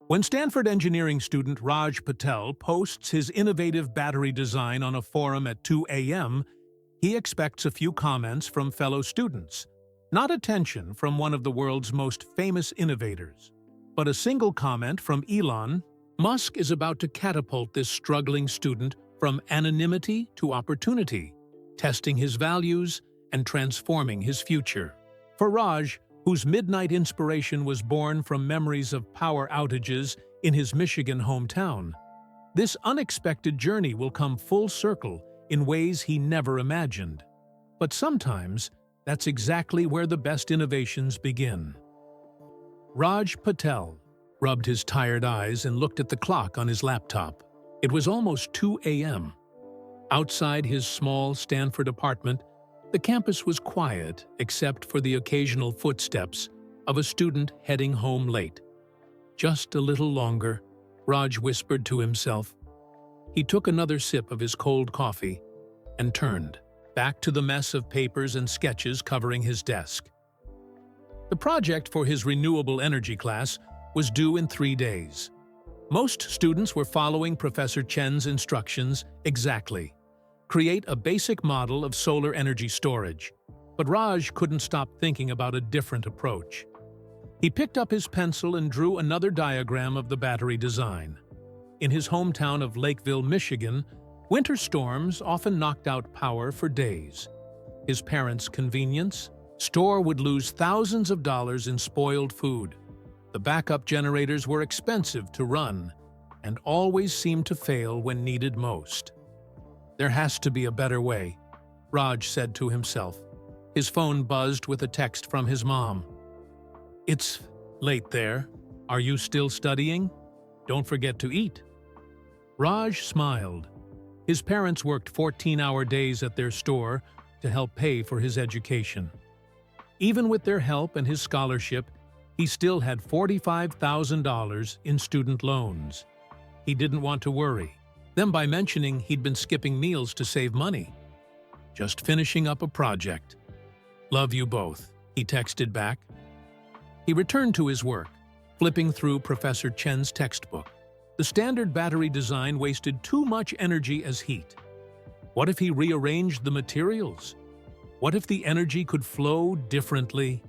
When Stanford engineering student Raj Patel posts his innovative battery design on a forum at 2 a.m., he expects a few comments from fellow students, not attention from one of the world's most famous innovators, but a single comment from Elon. Musk is about to catapult this struggling student from anonymity to opportunity, testing his values and transforming his future. For Raj, whose midnight inspiration was born from memories of power outages in his Michigan hometown, this unexpected journey will come full circle in ways he never imagined. But sometimes, that's exactly where the best innovations begin. Raj Patel rubbed his tired eyes and looked at the clock on his laptop. It was almost 2 a.m. Outside his small Stanford apartment, the campus was quiet except for the occasional footsteps of a student heading home late. Just a little longer, Raj whispered to himself. He took another sip of his cold coffee and turned back to the mess of papers and sketches covering his desk. The project for his renewable energy class was due in 3 days. Most students were following Professor Chen's instructions exactly. Create a basic model of solar energy storage. But Raj couldn't stop thinking about a different approach. He picked up his pencil and drew another diagram of the battery design. In his hometown of Lakeville, Michigan, winter storms often knocked out power for days. His parents' convenience store would lose thousands of dollars in spoiled food. The backup generators were expensive to run and always seemed to fail when needed most. There has to be a better way, Raj said to himself. His phone buzzed with a text from his mom. It's late there. Are you still studying? Don't forget to eat. Raj smiled. His parents worked 14-hour days at their store to help pay for his education. Even with their help and his scholarship, he still had $45,000 in student loans. He didn't want to worry them by mentioning he'd been skipping meals to save money. Just finishing up a project. Love you both, he texted back. He returned to his work, flipping through Professor Chen's textbook. The standard battery design wasted too much energy as heat. What if he rearranged the materials? What if the energy could flow differently?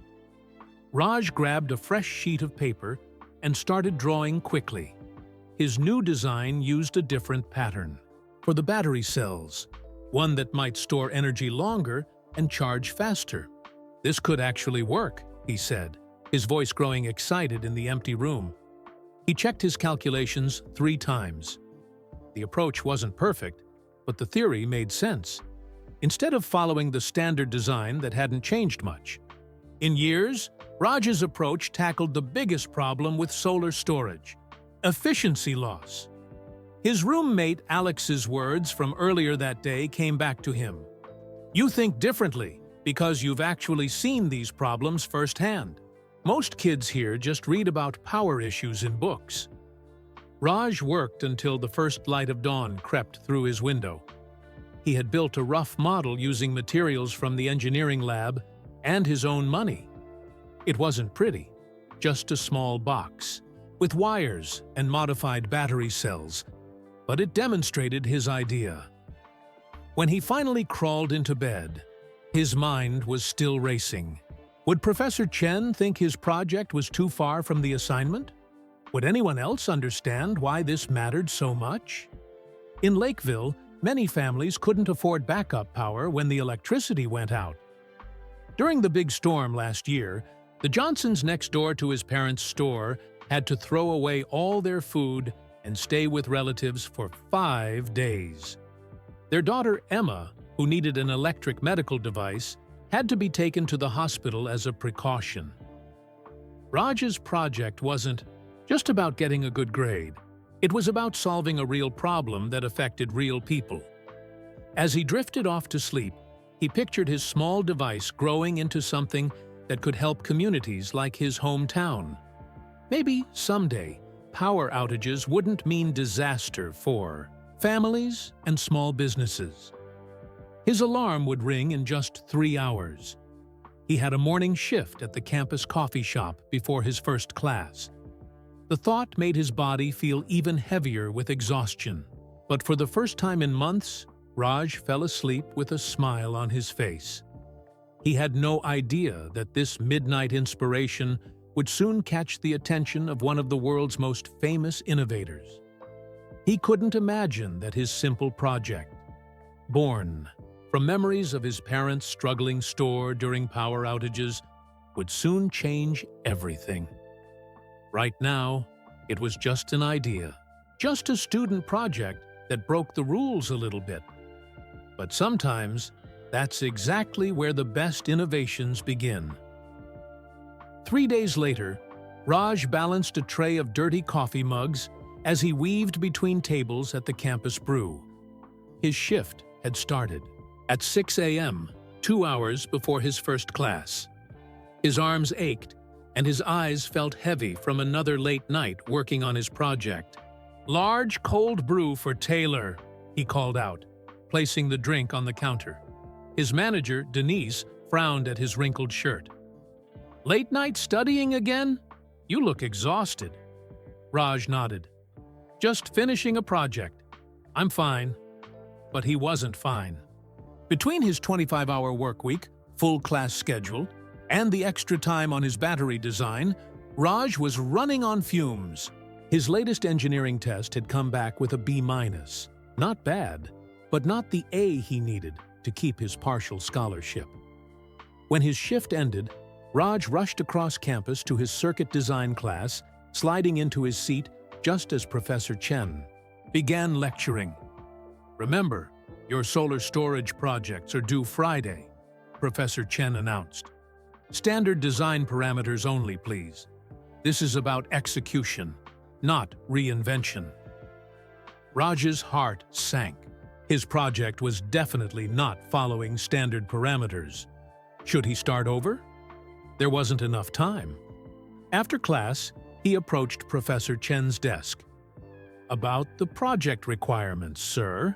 Raj grabbed a fresh sheet of paper and started drawing quickly. His new design used a different pattern. For the battery cells, one that might store energy longer and charge faster. This could actually work, he said, his voice growing excited in the empty room. He checked his calculations 3 times. The approach wasn't perfect, but the theory made sense. Instead of following the standard design that hadn't changed much. In years, Raj's approach tackled the biggest problem with solar storage: efficiency loss. His roommate Alex's words from earlier that day came back to him. You think differently because you've actually seen these problems firsthand. Most kids here just read about power issues in books. Raj worked until the first light of dawn crept through his window. He had built a rough model using materials from the engineering lab and his own money. It wasn't pretty, just a small box, with wires and modified battery cells, but it demonstrated his idea. When he finally crawled into bed, his mind was still racing. Would Professor Chen think his project was too far from the assignment? Would anyone else understand why this mattered so much? In Lakeville, many families couldn't afford backup power when the electricity went out. During the big storm last year, the Johnsons next door to his parents' store had to throw away all their food and stay with relatives for 5 days. Their daughter Emma, who needed an electric medical device, had to be taken to the hospital as a precaution. Raj's project wasn't just about getting a good grade. It was about solving a real problem that affected real people. As he drifted off to sleep, he pictured his small device growing into something that could help communities like his hometown. Maybe someday, power outages wouldn't mean disaster for families and small businesses. His alarm would ring in just 3 hours. He had a morning shift at the campus coffee shop before his first class. The thought made his body feel even heavier with exhaustion. But for the first time in months, Raj fell asleep with a smile on his face. He had no idea that this midnight inspiration would soon catch the attention of one of the world's most famous innovators. He couldn't imagine that his simple project, born from memories of his parents' struggling store during power outages, would soon change everything. Right now, it was just an idea, just a student project that broke the rules a little bit. But sometimes, that's exactly where the best innovations begin. 3 days later, Raj balanced a tray of dirty coffee mugs as he weaved between tables at the campus brew. His shift had started at 6 a.m., 2 hours before his first class. His arms ached, and his eyes felt heavy from another late night working on his project. "Large cold brew for Taylor," he called out, placing the drink on the counter. His manager, Denise, frowned at his wrinkled shirt. "Late night studying again? You look exhausted." Raj nodded. "Just finishing a project. I'm fine." But he wasn't fine. Between his 25-hour work week, full class schedule, and the extra time on his battery design, Raj was running on fumes. His latest engineering test had come back with a B-. Not bad, but not the A he needed to keep his partial scholarship. When his shift ended, Raj rushed across campus to his circuit design class, sliding into his seat just as Professor Chen began lecturing. "Remember, your solar storage projects are due Friday," Professor Chen announced. "Standard design parameters only, please. This is about execution, not reinvention." Raj's heart sank. His project was definitely not following standard parameters. Should he start over? There wasn't enough time. After class, he approached Professor Chen's desk. "About the project requirements, sir."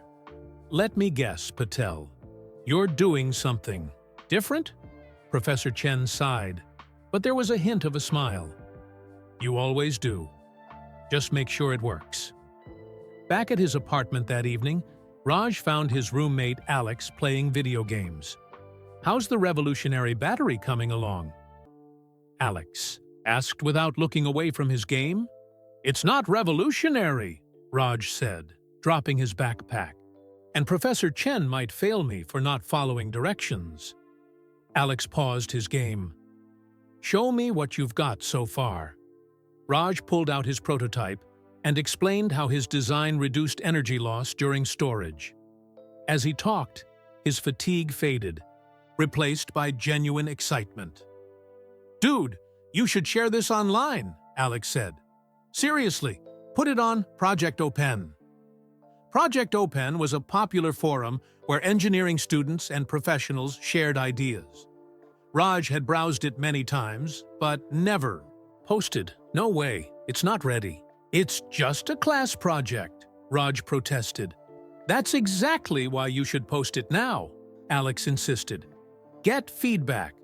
"Let me guess, Patel. You're doing something different?" Professor Chen sighed, but there was a hint of a smile. "You always do. Just make sure it works." Back at his apartment that evening, Raj found his roommate Alex playing video games. "How's the revolutionary battery coming along?" Alex asked without looking away from his game. "It's not revolutionary," Raj said, dropping his backpack. "And Professor Chen might fail me for not following directions." Alex paused his game. "Show me what you've got so far." Raj pulled out his prototype and explained how his design reduced energy loss during storage. As he talked, his fatigue faded, replaced by genuine excitement. "Dude, you should share this online," Alex said. "Seriously, put it on Project Open." Project Open was a popular forum where engineering students and professionals shared ideas. Raj had browsed it many times, but never posted. "No way, it's not ready." "It's just a class project," Raj protested. "That's exactly why you should post it now," Alex insisted. "Get feedback.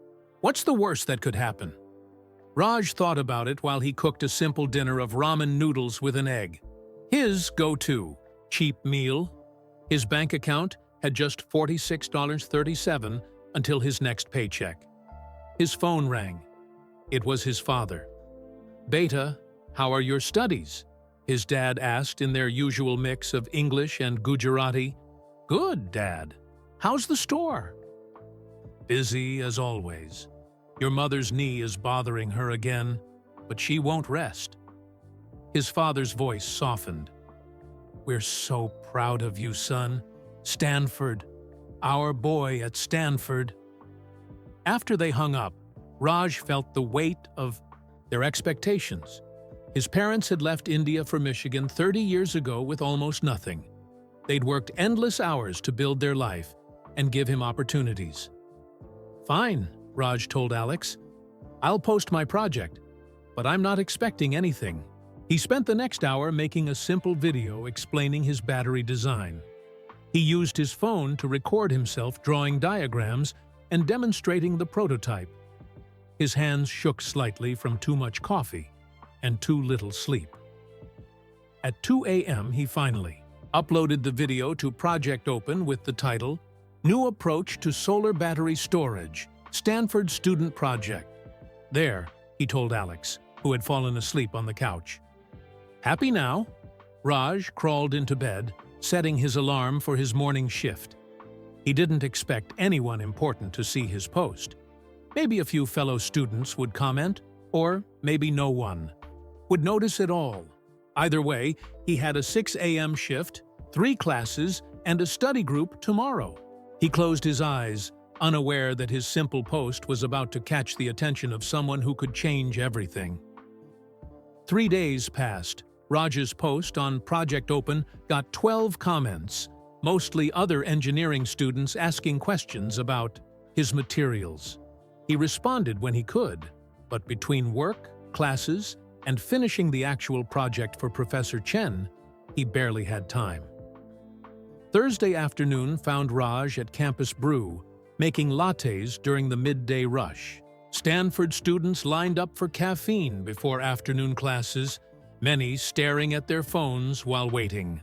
What's the worst that could happen?" Raj thought about it while he cooked a simple dinner of ramen noodles with an egg. His go-to cheap meal. His bank account had just $46.37 until his next paycheck. His phone rang. It was his father. "Beta, how are your studies?" his dad asked in their usual mix of English and Gujarati. "Good, Dad. How's the store?" "Busy as always. Your mother's knee is bothering her again, but she won't rest." His father's voice softened. "We're so proud of you, son. Stanford. Our boy at Stanford." After they hung up, Raj felt the weight of their expectations. His parents had left India for Michigan 30 years ago with almost nothing. They'd worked endless hours to build their life and give him opportunities. "Fine," Raj told Alex. "I'll post my project, but I'm not expecting anything." He spent the next hour making a simple video explaining his battery design. He used his phone to record himself drawing diagrams and demonstrating the prototype. His hands shook slightly from too much coffee. and too little sleep. At 2 a.m., he finally uploaded the video to Project Open with the title, "New Approach to Solar Battery Storage, Stanford Student Project." There, he told Alex, who had fallen asleep on the couch. Happy now? Raj crawled into bed, setting his alarm for his morning shift. He didn't expect anyone important to see his post. Maybe a few fellow students would comment, or maybe no one would notice at all. Either way, he had a 6 a.m. shift, 3 classes, and a study group tomorrow. He closed his eyes, unaware that his simple post was about to catch the attention of someone who could change everything. 3 days passed. Raj's post on Project Open got 12 comments, mostly other engineering students asking questions about his materials. He responded when he could, but between work, classes, and finishing the actual project for Professor Chen, he barely had time. Thursday afternoon found Raj at Campus Brew, making lattes during the midday rush. Stanford students lined up for caffeine before afternoon classes, many staring at their phones while waiting.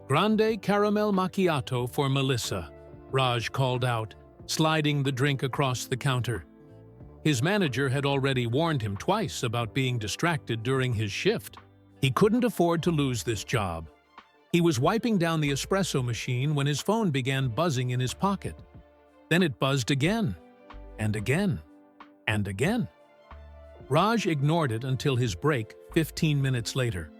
"Grande caramel macchiato for Melissa," Raj called out, sliding the drink across the counter. His manager had already warned him twice about being distracted during his shift. He couldn't afford to lose this job. He was wiping down the espresso machine when his phone began buzzing in his pocket. Then it buzzed again, and again, and again. Raj ignored it until his break 15 minutes later.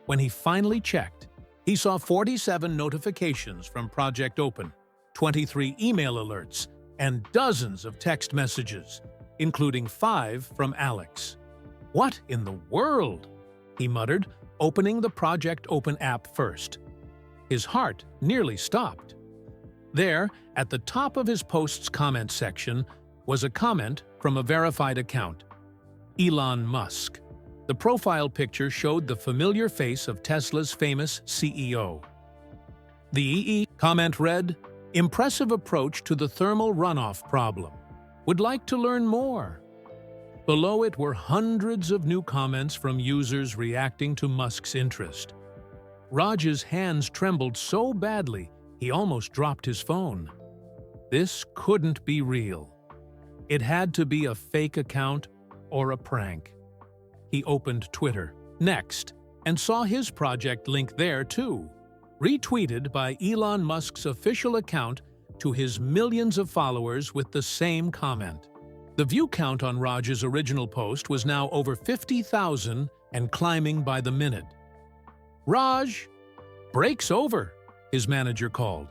When he finally checked, he saw 47 notifications from Project Open, 23 email alerts, and dozens of text messages, including 5 from Alex. "What in the world?" he muttered, opening the Project Open app first. His heart nearly stopped. There, at the top of his post's comment section, was a comment from a verified account, Elon Musk. The profile picture showed the familiar face of Tesla's famous CEO. The EE comment read, "Impressive approach to the thermal runoff problem. Would like to learn more." Below it were hundreds of new comments from users reacting to Musk's interest. Raj's hands trembled so badly he almost dropped his phone. This couldn't be real. It had to be a fake account or a prank. He opened Twitter next and saw his project link there too, retweeted by Elon Musk's official account to his millions of followers with the same comment. The view count on Raj's original post was now over 50,000 and climbing by the minute. "Raj, break's over," his manager called.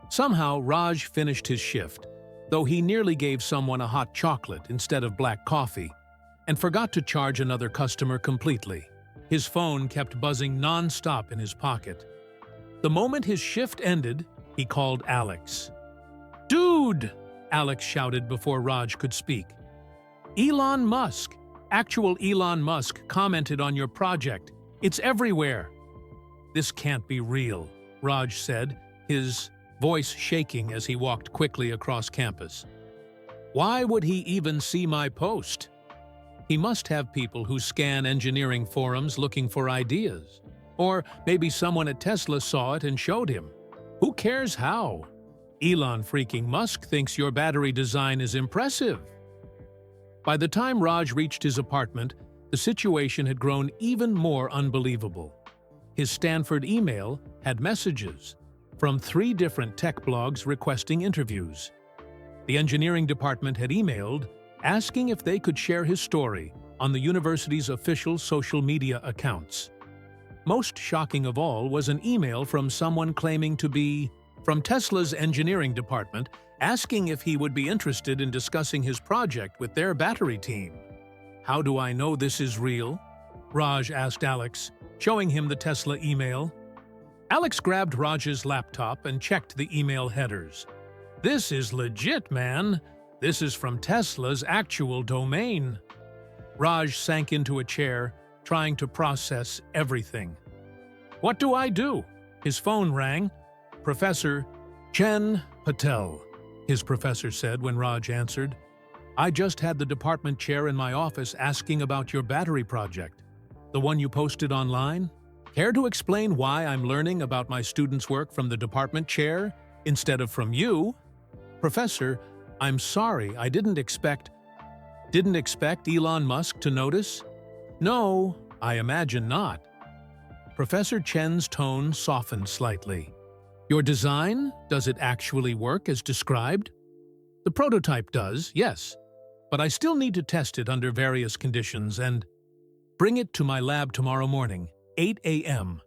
Somehow, Raj finished his shift, though he nearly gave someone a hot chocolate instead of black coffee, and forgot to charge another customer completely. His phone kept buzzing non-stop in his pocket. The moment his shift ended, he called Alex. "Dude!" Alex shouted before Raj could speak. "Elon Musk, actual Elon Musk, commented on your project. It's everywhere." "This can't be real," Raj said, his voice shaking as he walked quickly across campus. "Why would he even see my post?" He must have people who scan engineering forums looking for ideas. Or maybe someone at Tesla saw it and showed him. Who cares how? Elon freaking Musk thinks your battery design is impressive. By the time Raj reached his apartment, the situation had grown even more unbelievable. His Stanford email had messages from 3 different tech blogs requesting interviews. The engineering department had emailed, asking if they could share his story on the university's official social media accounts. Most shocking of all was an email from someone claiming to be from Tesla's engineering department, asking if he would be interested in discussing his project with their battery team. "How do I know this is real?" Raj asked Alex, showing him the Tesla email. Alex grabbed Raj's laptop and checked the email headers. "This is legit, man. This is from Tesla's actual domain." Raj sank into a chair, trying to process everything. "What do I do?" His phone rang. "Professor Chen Patel," his professor said when Raj answered. I just had the department chair in my office asking about your battery project, the one you posted online. Care to explain why I'm learning about my students' work from the department chair instead of from you? Professor, I'm sorry, I didn't expect Elon Musk to notice? No, I imagine not. Professor Chen's tone softened slightly. Your design, does it actually work as described? The prototype does, yes, but I still need to test it under various conditions and bring it to my lab tomorrow morning, 8 a.m.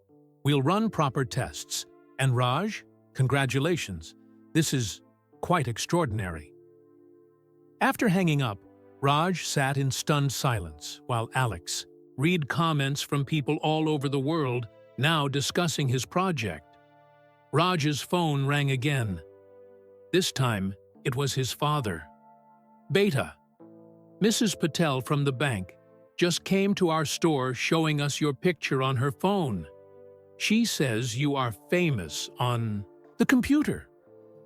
We'll run proper tests. And Raj, congratulations. This is quite extraordinary. After hanging up, Raj sat in stunned silence while Alex read comments from people all over the world now discussing his project. Raj's phone rang again. This time, it was his father. Beta, Mrs. Patel from the bank just came to our store showing us your picture on her phone. She says you are famous on the computer.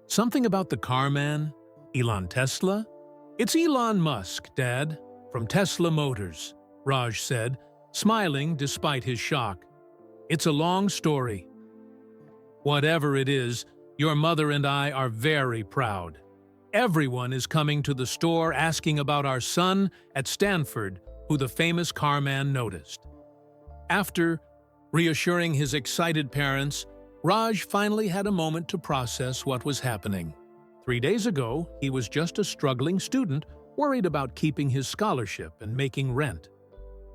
Something about the car man? Elon Tesla? It's Elon Musk, Dad, from Tesla Motors, Raj said, smiling despite his shock. It's a long story. Whatever it is, your mother and I are very proud. Everyone is coming to the store asking about our son at Stanford, who the famous car man noticed. After reassuring his excited parents, Raj finally had a moment to process what was happening. 3 days ago, he was just a struggling student worried about keeping his scholarship and making rent.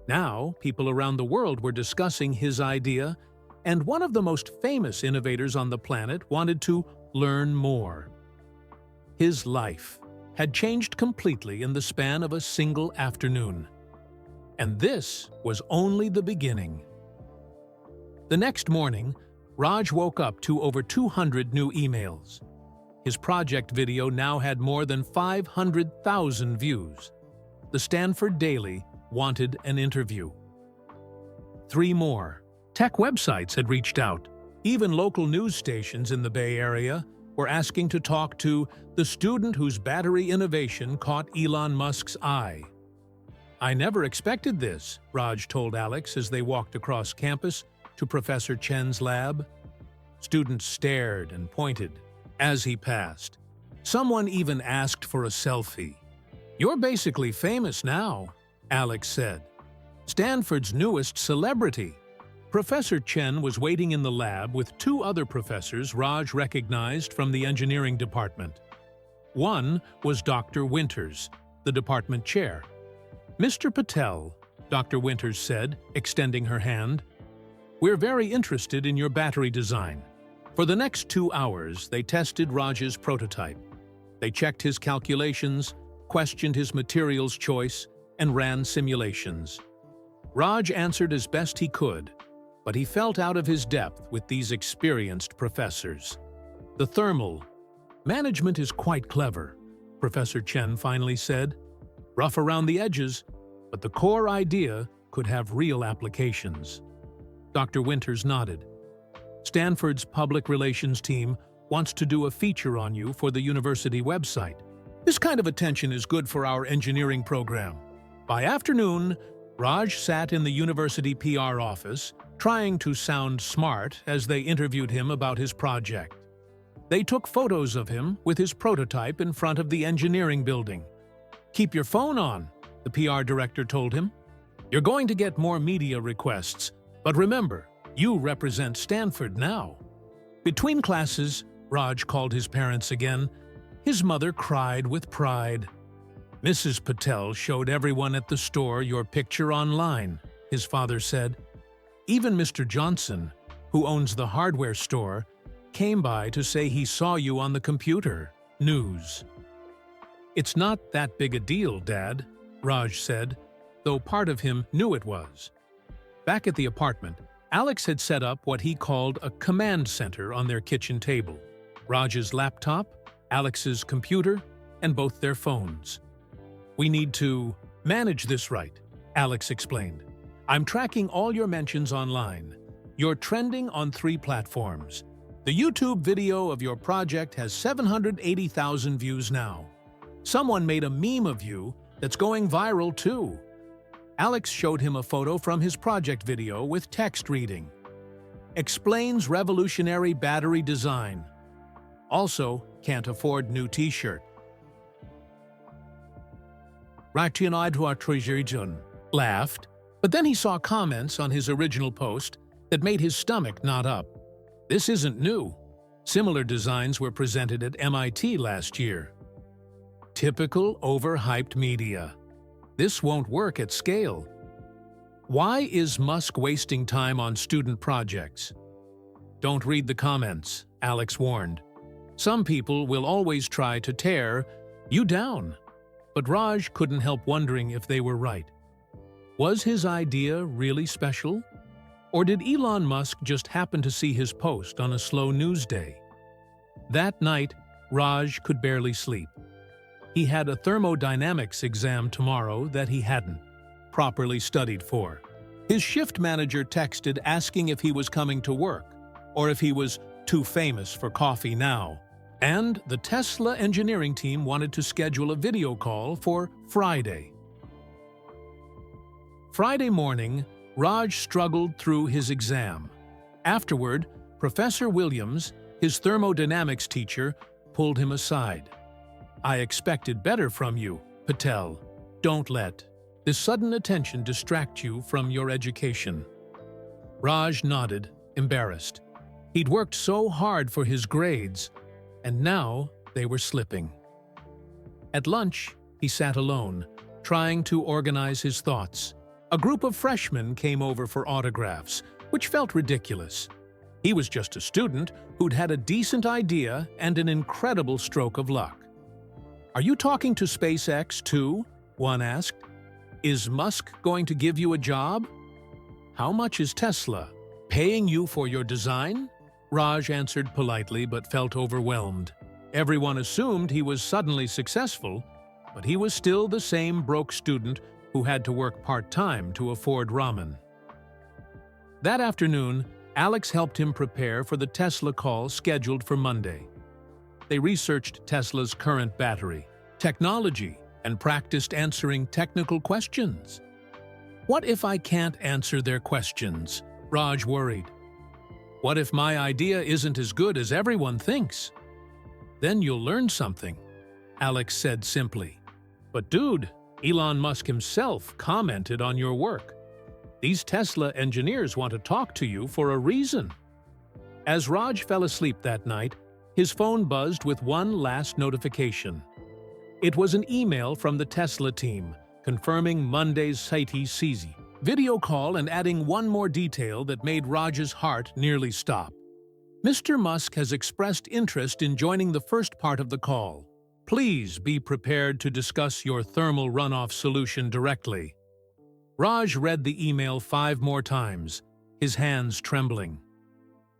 Now, people around the world were discussing his idea, and one of the most famous innovators on the planet wanted to learn more. His life had changed completely in the span of a single afternoon. And this was only the beginning. The next morning, Raj woke up to over 200 new emails. His project video now had more than 500,000 views. The Stanford Daily wanted an interview. 3 more. Tech websites had reached out. Even local news stations in the Bay Area were asking to talk to the student whose battery innovation caught Elon Musk's eye. I never expected this, Raj told Alex as they walked across campus to Professor Chen's lab. Students stared and pointed as he passed. Someone even asked for a selfie. You're basically famous now, Alex said. Stanford's newest celebrity. Professor Chen was waiting in the lab with 2 other professors Raj recognized from the engineering department. One was Dr. Winters, the department chair. Mr. Patel, Dr. Winters said, extending her hand, we're very interested in your battery design. For the next 2 hours, they tested Raj's prototype. They checked his calculations, questioned his materials choice, and ran simulations. Raj answered as best he could, but he felt out of his depth with these experienced professors. The thermal management is quite clever, Professor Chen finally said. Rough around the edges, but the core idea could have real applications. Dr. Winters nodded. Stanford's public relations team wants to do a feature on you for the university website. This kind of attention is good for our engineering program. By afternoon, Raj sat in the university PR office, trying to sound smart as they interviewed him about his project. They took photos of him with his prototype in front of the engineering building. Keep your phone on, the PR director told him. You're going to get more media requests, but remember, you represent Stanford now. Between classes, Raj called his parents again. His mother cried with pride. Mrs. Patel showed everyone at the store your picture online, his father said. Even Mr. Johnson, who owns the hardware store, came by to say he saw you on the computer. News. It's not that big a deal, Dad, Raj said, though part of him knew it was. Back at the apartment, Alex had set up what he called a command center on their kitchen table. Raj's laptop, Alex's computer, and both their phones. We need to manage this right, Alex explained. I'm tracking all your mentions online. You're trending on 3 platforms. The YouTube video of your project has 780,000 views now. Someone made a meme of you that's going viral too. Alex showed him a photo from his project video with text reading, "Explains revolutionary battery design. Also, can't afford new t-shirt." Rationidrotrigerjon laughed, but then he saw comments on his original post that made his stomach knot up. This isn't new. Similar designs were presented at MIT last year. Typical overhyped media. This won't work at scale. Why is Musk wasting time on student projects? Don't read the comments, Alex warned. Some people will always try to tear you down. But Raj couldn't help wondering if they were right. Was his idea really special? Or did Elon Musk just happen to see his post on a slow news day? That night, Raj could barely sleep. He had a thermodynamics exam tomorrow that he hadn't properly studied for. His shift manager texted asking if he was coming to work, or if he was too famous for coffee now. And the Tesla engineering team wanted to schedule a video call for Friday. Friday morning, Raj struggled through his exam. Afterward, Professor Williams, his thermodynamics teacher, pulled him aside. "I expected better from you, Patel. Don't let this sudden attention distract you from your education." Raj nodded, embarrassed. He'd worked so hard for his grades, and now they were slipping. At lunch, he sat alone, trying to organize his thoughts. A group of freshmen came over for autographs, which felt ridiculous. He was just a student who'd had a decent idea and an incredible stroke of luck. "Are you talking to SpaceX too?" one asked. "Is Musk going to give you a job? How much is Tesla paying you for your design?" Raj answered politely but felt overwhelmed. Everyone assumed he was suddenly successful, but he was still the same broke student who had to work part-time to afford ramen. That afternoon, Alex helped him prepare for the Tesla call scheduled for Monday. They researched Tesla's current battery, technology, and practiced answering technical questions. "What if I can't answer their questions?" Raj worried. "What if my idea isn't as good as everyone thinks?" "Then you'll learn something," Alex said simply. "But dude, Elon Musk himself commented on your work. These Tesla engineers want to talk to you for a reason." As Raj fell asleep that night, his phone buzzed with one last notification. It was an email from the Tesla team, confirming Monday's CZ video call and adding one more detail that made Raj's heart nearly stop. "Mr. Musk has expressed interest in joining the first part of the call. Please be prepared to discuss your thermal runoff solution directly." Raj read the email 5 more times, his hands trembling.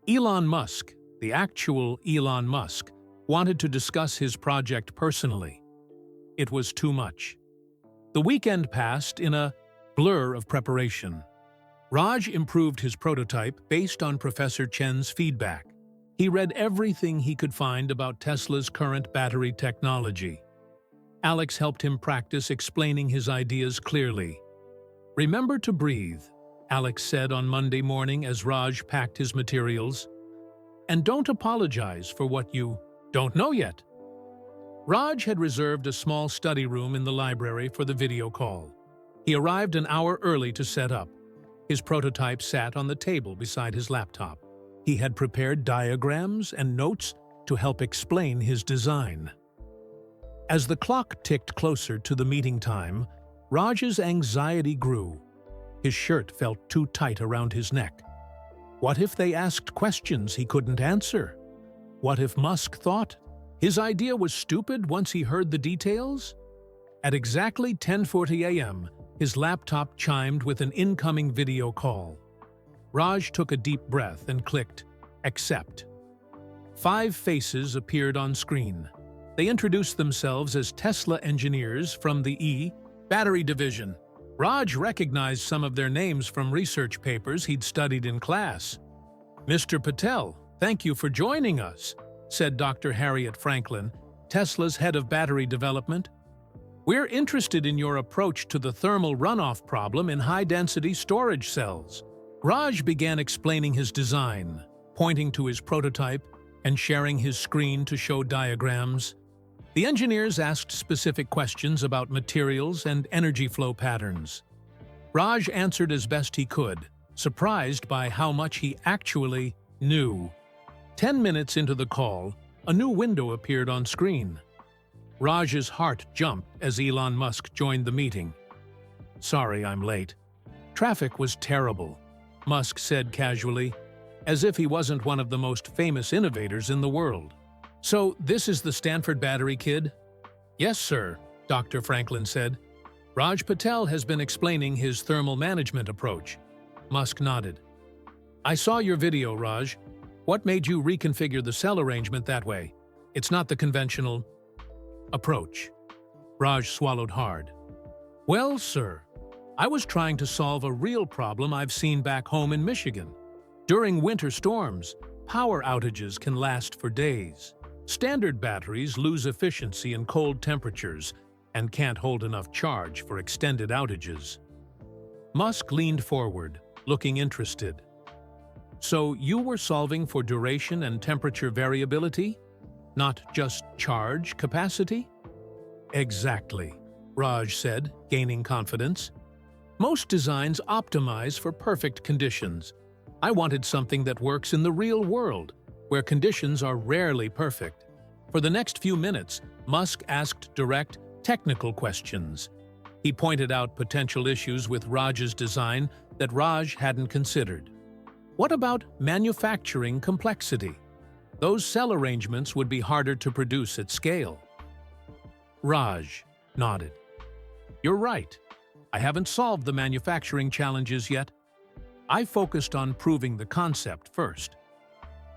Elon Musk, the actual Elon Musk, wanted to discuss his project personally. It was too much. The weekend passed in a blur of preparation. Raj improved his prototype based on Professor Chen's feedback. He read everything he could find about Tesla's current battery technology. Alex helped him practice explaining his ideas clearly. "Remember to breathe," Alex said on Monday morning as Raj packed his materials. "And don't apologize for what you don't know yet." Raj had reserved a small study room in the library for the video call. He arrived an hour early to set up. His prototype sat on the table beside his laptop. He had prepared diagrams and notes to help explain his design. As the clock ticked closer to the meeting time, Raj's anxiety grew. His shirt felt too tight around his neck. What if they asked questions he couldn't answer? What if Musk thought his idea was stupid once he heard the details? At exactly 10:40 a.m., his laptop chimed with an incoming video call. Raj took a deep breath and clicked "Accept." 5 faces appeared on screen. They introduced themselves as Tesla engineers from the battery division. Raj recognized some of their names from research papers he'd studied in class. "Mr. Patel, thank you for joining us," said Dr. Harriet Franklin, Tesla's head of battery development. We're interested in your approach to the thermal runoff problem in high-density storage cells. Raj began explaining his design, pointing to his prototype and sharing his screen to show diagrams. The engineers asked specific questions about materials and energy flow patterns. Raj answered as best he could, surprised by how much he actually knew. 10 minutes into the call, a new window appeared on screen. Raj's heart jumped as Elon Musk joined the meeting. "Sorry I'm late. Traffic was terrible," Musk said casually, as if he wasn't one of the most famous innovators in the world. "So this is the Stanford battery kid?" "Yes, sir," Dr. Franklin said. "Raj Patel has been explaining his thermal management approach." Musk nodded. "I saw your video, Raj. What made you reconfigure the cell arrangement that way? It's not the conventional approach." Raj swallowed hard. "Well, sir, I was trying to solve a real problem I've seen back home in Michigan. During winter storms, power outages can last for days. Standard batteries lose efficiency in cold temperatures and can't hold enough charge for extended outages." Musk leaned forward, looking interested. "So you were solving for duration and temperature variability? Not just charge capacity?" "Exactly," Raj said, gaining confidence. "Most designs optimize for perfect conditions. I wanted something that works in the real world, where conditions are rarely perfect." For the next few minutes, Musk asked direct, technical questions. He pointed out potential issues with Raj's design that Raj hadn't considered. What about manufacturing complexity? Those cell arrangements would be harder to produce at scale. Raj nodded. "You're right. I haven't solved the manufacturing challenges yet. I focused on proving the concept first."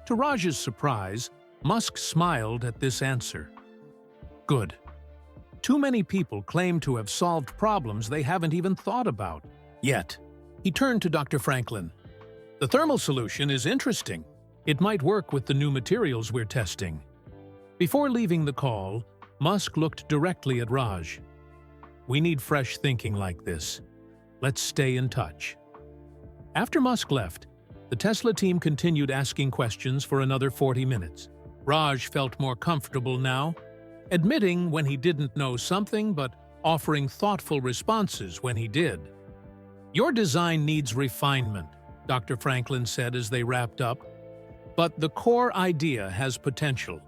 To Raj's surprise, Musk smiled at this answer. "Good. Too many people claim to have solved problems they haven't even thought about yet." He turned to Dr. Franklin. "The thermal solution is interesting. It might work with the new materials we're testing." Before leaving the call, Musk looked directly at Raj. "We need fresh thinking like this. Let's stay in touch." After Musk left, the Tesla team continued asking questions for another 40 minutes. Raj felt more comfortable now, admitting when he didn't know something but offering thoughtful responses when he did. "Your design needs refinement," Dr. Franklin said as they wrapped up, "but the core idea has potential.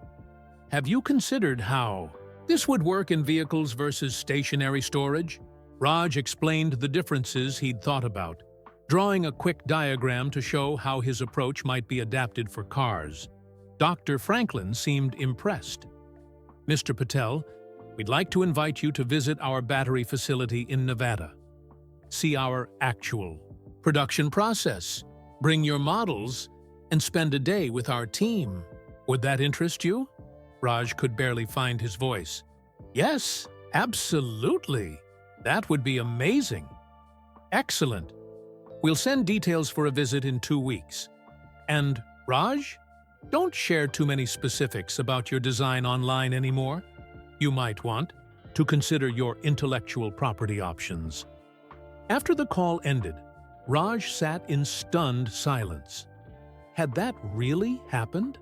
Have you considered how this would work in vehicles versus stationary storage?" Raj explained the differences he'd thought about, drawing a quick diagram to show how his approach might be adapted for cars. Dr. Franklin seemed impressed. "Mr. Patel, we'd like to invite you to visit our battery facility in Nevada. See our actual production process, bring your models, and spend a day with our team. Would that interest you?" Raj could barely find his voice. "Yes, absolutely. That would be amazing." "Excellent. We'll send details for a visit in 2 weeks. And, Raj, don't share too many specifics about your design online anymore. You might want to consider your intellectual property options." After the call ended, Raj sat in stunned silence. Had that really happened?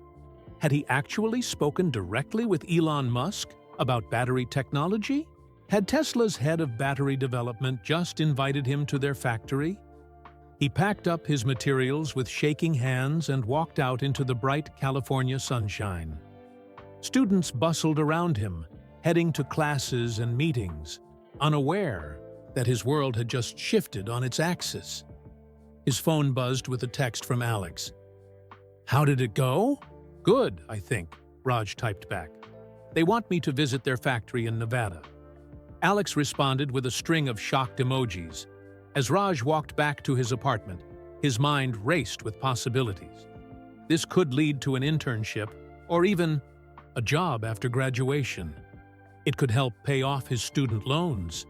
Had he actually spoken directly with Elon Musk about battery technology? Had Tesla's head of battery development just invited him to their factory? He packed up his materials with shaking hands and walked out into the bright California sunshine. Students bustled around him, heading to classes and meetings, unaware that his world had just shifted on its axis. His phone buzzed with a text from Alex. "How did it go?" "Good, I think," Raj typed back. "They want me to visit their factory in Nevada." Alex responded with a string of shocked emojis. As Raj walked back to his apartment, his mind raced with possibilities. This could lead to an internship or even a job after graduation. It could help pay off his student loans.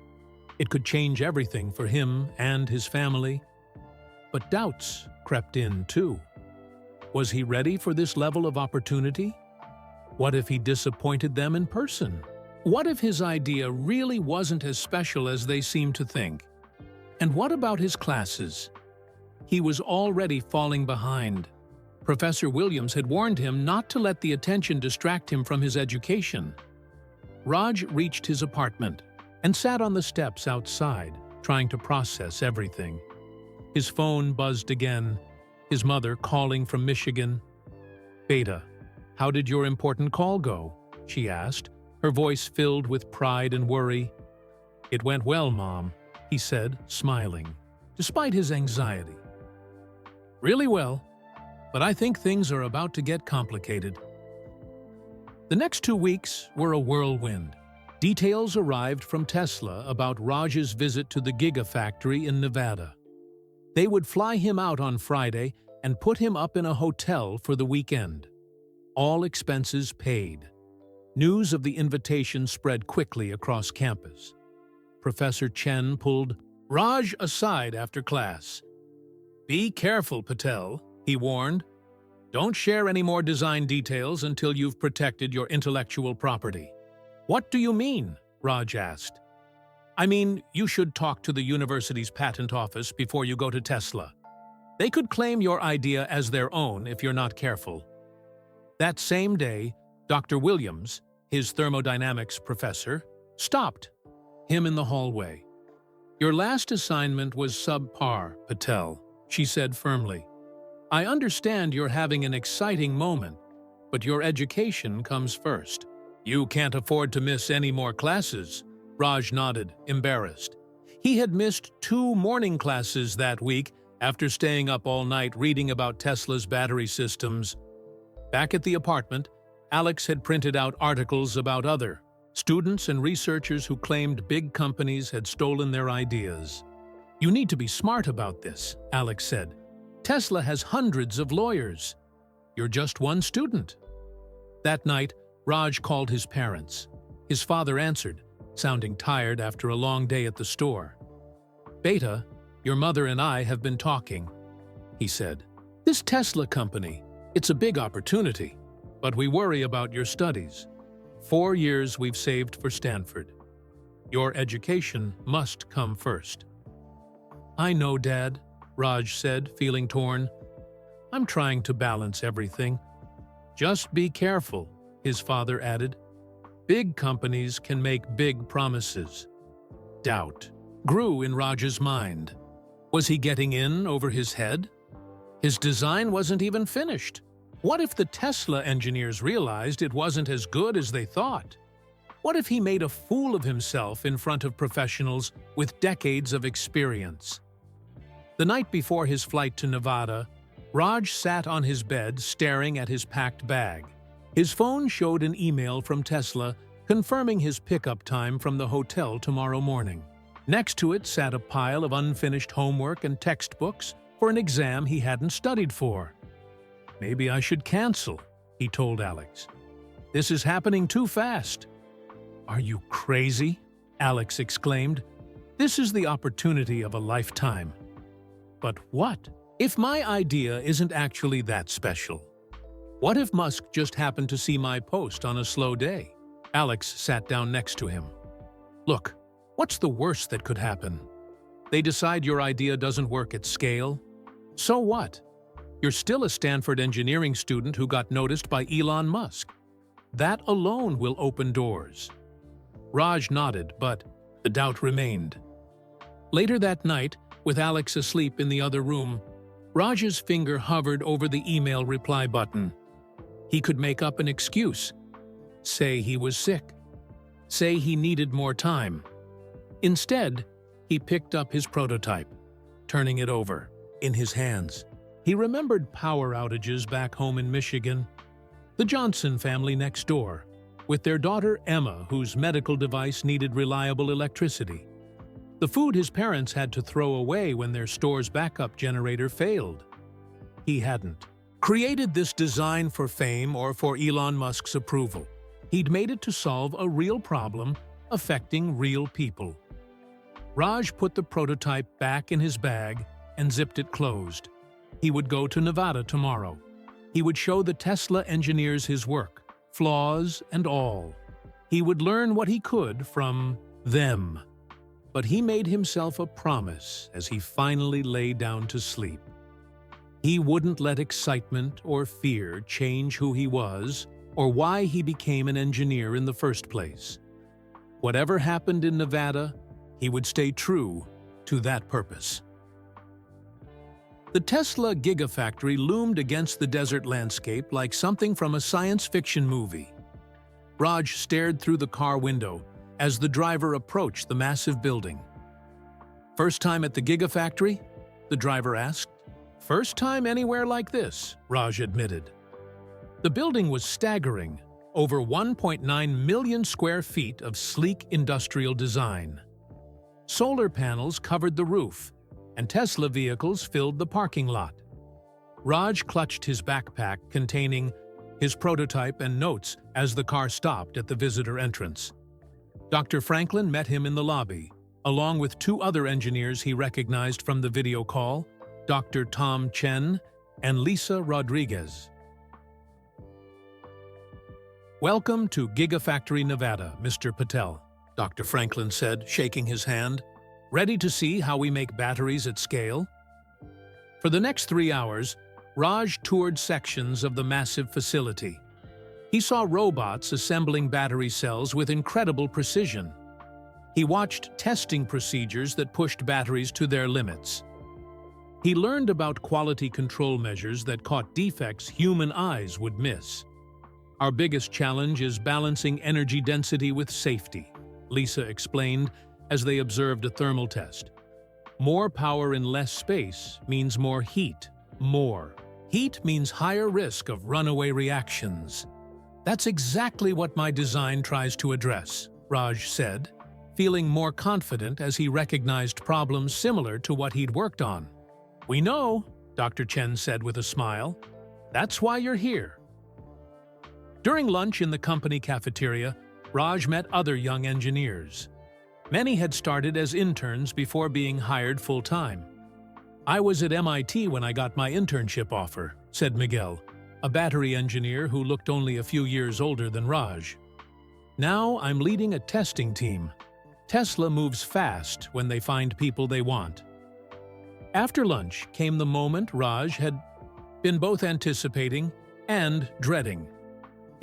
It could change everything for him and his family. But doubts crept in, too. Was he ready for this level of opportunity? What if he disappointed them in person? What if his idea really wasn't as special as they seem to think? And what about his classes? He was already falling behind. Professor Williams had warned him not to let the attention distract him from his education. Raj reached his apartment and sat on the steps outside, trying to process everything. His phone buzzed again, his mother calling from Michigan. "Beta, how did your important call go?" she asked, her voice filled with pride and worry. "It went well, Mom," he said, smiling, despite his anxiety. "Really well, but I think things are about to get complicated." The next 2 weeks were a whirlwind. Details arrived from Tesla about Raj's visit to the Gigafactory in Nevada. They would fly him out on Friday and put him up in a hotel for the weekend. All expenses paid. News of the invitation spread quickly across campus. Professor Chen pulled Raj aside after class. "Be careful, Patel," he warned. "Don't share any more design details until you've protected your intellectual property." "What do you mean?" Raj asked. "I mean, you should talk to the university's patent office before you go to Tesla. They could claim your idea as their own if you're not careful." That same day, Dr. Williams, his thermodynamics professor, stopped him in the hallway. "Your last assignment was subpar, Patel," she said firmly. "I understand you're having an exciting moment, but your education comes first." "You can't afford to miss any more classes," Raj nodded, embarrassed. He had missed 2 morning classes that week after staying up all night reading about Tesla's battery systems. Back at the apartment, Alex had printed out articles about other students and researchers who claimed big companies had stolen their ideas. "You need to be smart about this," Alex said. "Tesla has hundreds of lawyers. You're just one student." That night, Raj called his parents. His father answered, sounding tired after a long day at the store. "Beta, your mother and I have been talking," he said. "This Tesla company, it's a big opportunity, but we worry about your studies. 4 years we've saved for Stanford. Your education must come first." "I know, Dad," Raj said, feeling torn. "I'm trying to balance everything." "Just be careful," his father added. "Big companies can make big promises." Doubt grew in Raj's mind. Was he getting in over his head? His design wasn't even finished. What if the Tesla engineers realized it wasn't as good as they thought? What if he made a fool of himself in front of professionals with decades of experience? The night before his flight to Nevada, Raj sat on his bed staring at his packed bag. His phone showed an email from Tesla confirming his pickup time from the hotel tomorrow morning. Next to it sat a pile of unfinished homework and textbooks for an exam he hadn't studied for. "Maybe I should cancel," he told Alex. "This is happening too fast." "Are you crazy?" Alex exclaimed. "This is the opportunity of a lifetime." "But what if my idea isn't actually that special? What if Musk just happened to see my post on a slow day?" Alex sat down next to him. "Look, what's the worst that could happen? They decide your idea doesn't work at scale? So what? You're still a Stanford engineering student who got noticed by Elon Musk. That alone will open doors." Raj nodded, but the doubt remained. Later that night, with Alex asleep in the other room, Raj's finger hovered over the email reply button. He could make up an excuse. Say he was sick. Say he needed more time. Instead, he picked up his prototype, turning it over in his hands. He remembered power outages back home in Michigan. The Johnson family next door, with their daughter Emma, whose medical device needed reliable electricity. The food his parents had to throw away when their store's backup generator failed. He hadn't created this design for fame or for Elon Musk's approval. He'd made it to solve a real problem affecting real people. Raj put the prototype back in his bag and zipped it closed. He would go to Nevada tomorrow. He would show the Tesla engineers his work, flaws and all. He would learn what he could from them. But he made himself a promise as he finally lay down to sleep. He wouldn't let excitement or fear change who he was or why he became an engineer in the first place. Whatever happened in Nevada, he would stay true to that purpose. The Tesla Gigafactory loomed against the desert landscape like something from a science fiction movie. Raj stared through the car window as the driver approached the massive building. "First time at the Gigafactory?" the driver asked. "First time anywhere like this," Raj admitted. The building was staggering, over 1.9 million square feet of sleek industrial design. Solar panels covered the roof, and Tesla vehicles filled the parking lot. Raj clutched his backpack containing his prototype and notes as the car stopped at the visitor entrance. Dr. Franklin met him in the lobby, along with two other engineers he recognized from the video call, Dr. Tom Chen and Lisa Rodriguez. "Welcome to Gigafactory, Nevada, Mr. Patel," Dr. Franklin said, shaking his hand. "Ready to see how we make batteries at scale?" For the next 3 hours, Raj toured sections of the massive facility. He saw robots assembling battery cells with incredible precision. He watched testing procedures that pushed batteries to their limits. He learned about quality control measures that caught defects human eyes would miss. "Our biggest challenge is balancing energy density with safety," Lisa explained as they observed a thermal test. "More power in less space means more heat. More heat means higher risk of runaway reactions." "That's exactly what my design tries to address," Raj said, feeling more confident as he recognized problems similar to what he'd worked on. "We know," Dr. Chen said with a smile. "That's why you're here." During lunch in the company cafeteria, Raj met other young engineers. Many had started as interns before being hired full-time. "I was at MIT when I got my internship offer," said Miguel, a battery engineer who looked only a few years older than Raj. "Now I'm leading a testing team. Tesla moves fast when they find people they want." After lunch came the moment Raj had been both anticipating and dreading.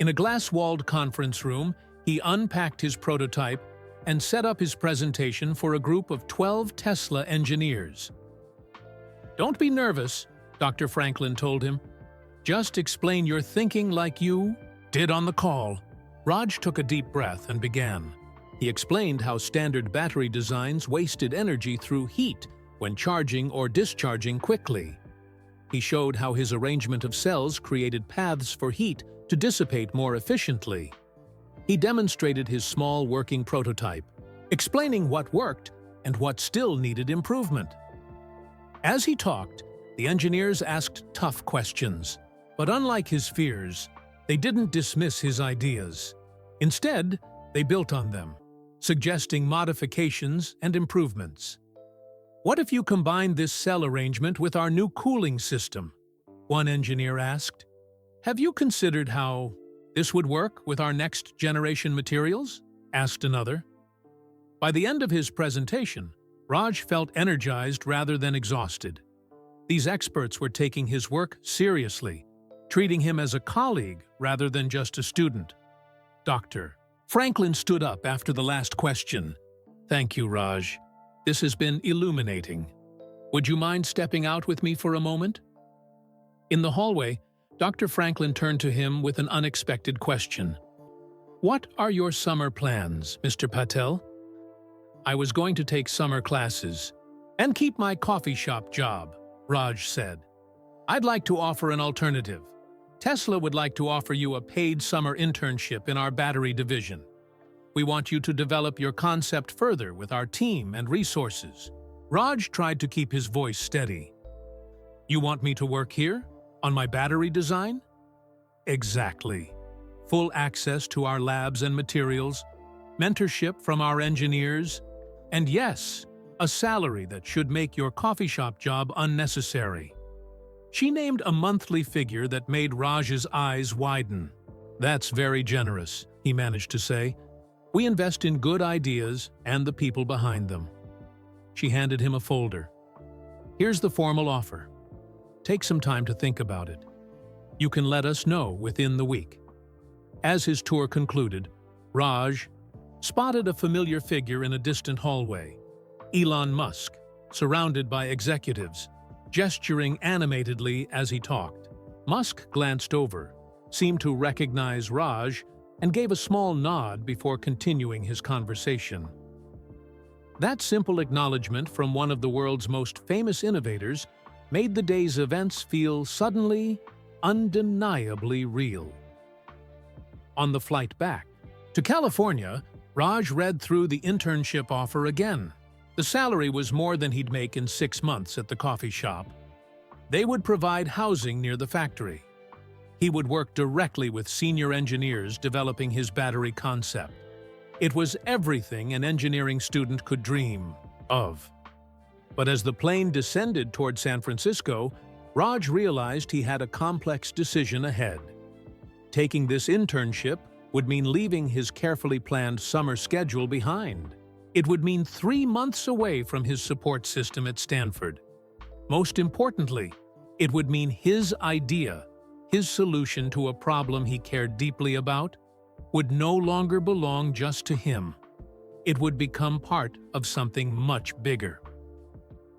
In a glass-walled conference room, he unpacked his prototype and set up his presentation for a group of 12 Tesla engineers. "Don't be nervous," Dr. Franklin told him. "Just explain your thinking like you did on the call." Raj took a deep breath and began. He explained how standard battery designs wasted energy through heat when charging or discharging quickly. He showed how his arrangement of cells created paths for heat to dissipate more efficiently. He demonstrated his small working prototype, explaining what worked and what still needed improvement. As he talked, the engineers asked tough questions, but unlike his fears, they didn't dismiss his ideas. Instead, they built on them, suggesting modifications and improvements. "What if you combine this cell arrangement with our new cooling system?" one engineer asked. "Have you considered how this would work with our next generation materials?" asked another. By the end of his presentation, Raj felt energized rather than exhausted. These experts were taking his work seriously, treating him as a colleague rather than just a student. Dr. Franklin stood up after the last question. "Thank you, Raj. This has been illuminating. Would you mind stepping out with me for a moment?" In the hallway, Dr. Franklin turned to him with an unexpected question. "What are your summer plans, Mr. Patel?" "I was going to take summer classes and keep my coffee shop job," Raj said. "I'd like to offer an alternative. Tesla would like to offer you a paid summer internship in our battery division. We want you to develop your concept further with our team and resources." Raj tried to keep his voice steady. "You want me to work here? On my battery design?" "Exactly. Full access to our labs and materials, mentorship from our engineers, and yes, a salary that should make your coffee shop job unnecessary." She named a monthly figure that made Raj's eyes widen. "That's very generous," he managed to say. We invest in good ideas and the people behind them." She handed him a folder. "Here's the formal offer. Take some time to think about it. You can let us know within the week." As his tour concluded, Raj spotted a familiar figure in a distant hallway. Elon Musk, surrounded by executives, gesturing animatedly as he talked. Musk glanced over, seemed to recognize Raj, and gave a small nod before continuing his conversation. That simple acknowledgement from one of the world's most famous innovators made the day's events feel suddenly, undeniably real. On the flight back to California, Raj read through the internship offer again. The salary was more than he'd make in 6 months at the coffee shop. They would provide housing near the factory. He would work directly with senior engineers developing his battery concept. It was everything an engineering student could dream of. But as the plane descended toward San Francisco, Raj realized he had a complex decision ahead. Taking this internship would mean leaving his carefully planned summer schedule behind. It would mean 3 months away from his support system at Stanford. Most importantly, it would mean his idea, his solution to a problem he cared deeply about, would no longer belong just to him. It would become part of something much bigger.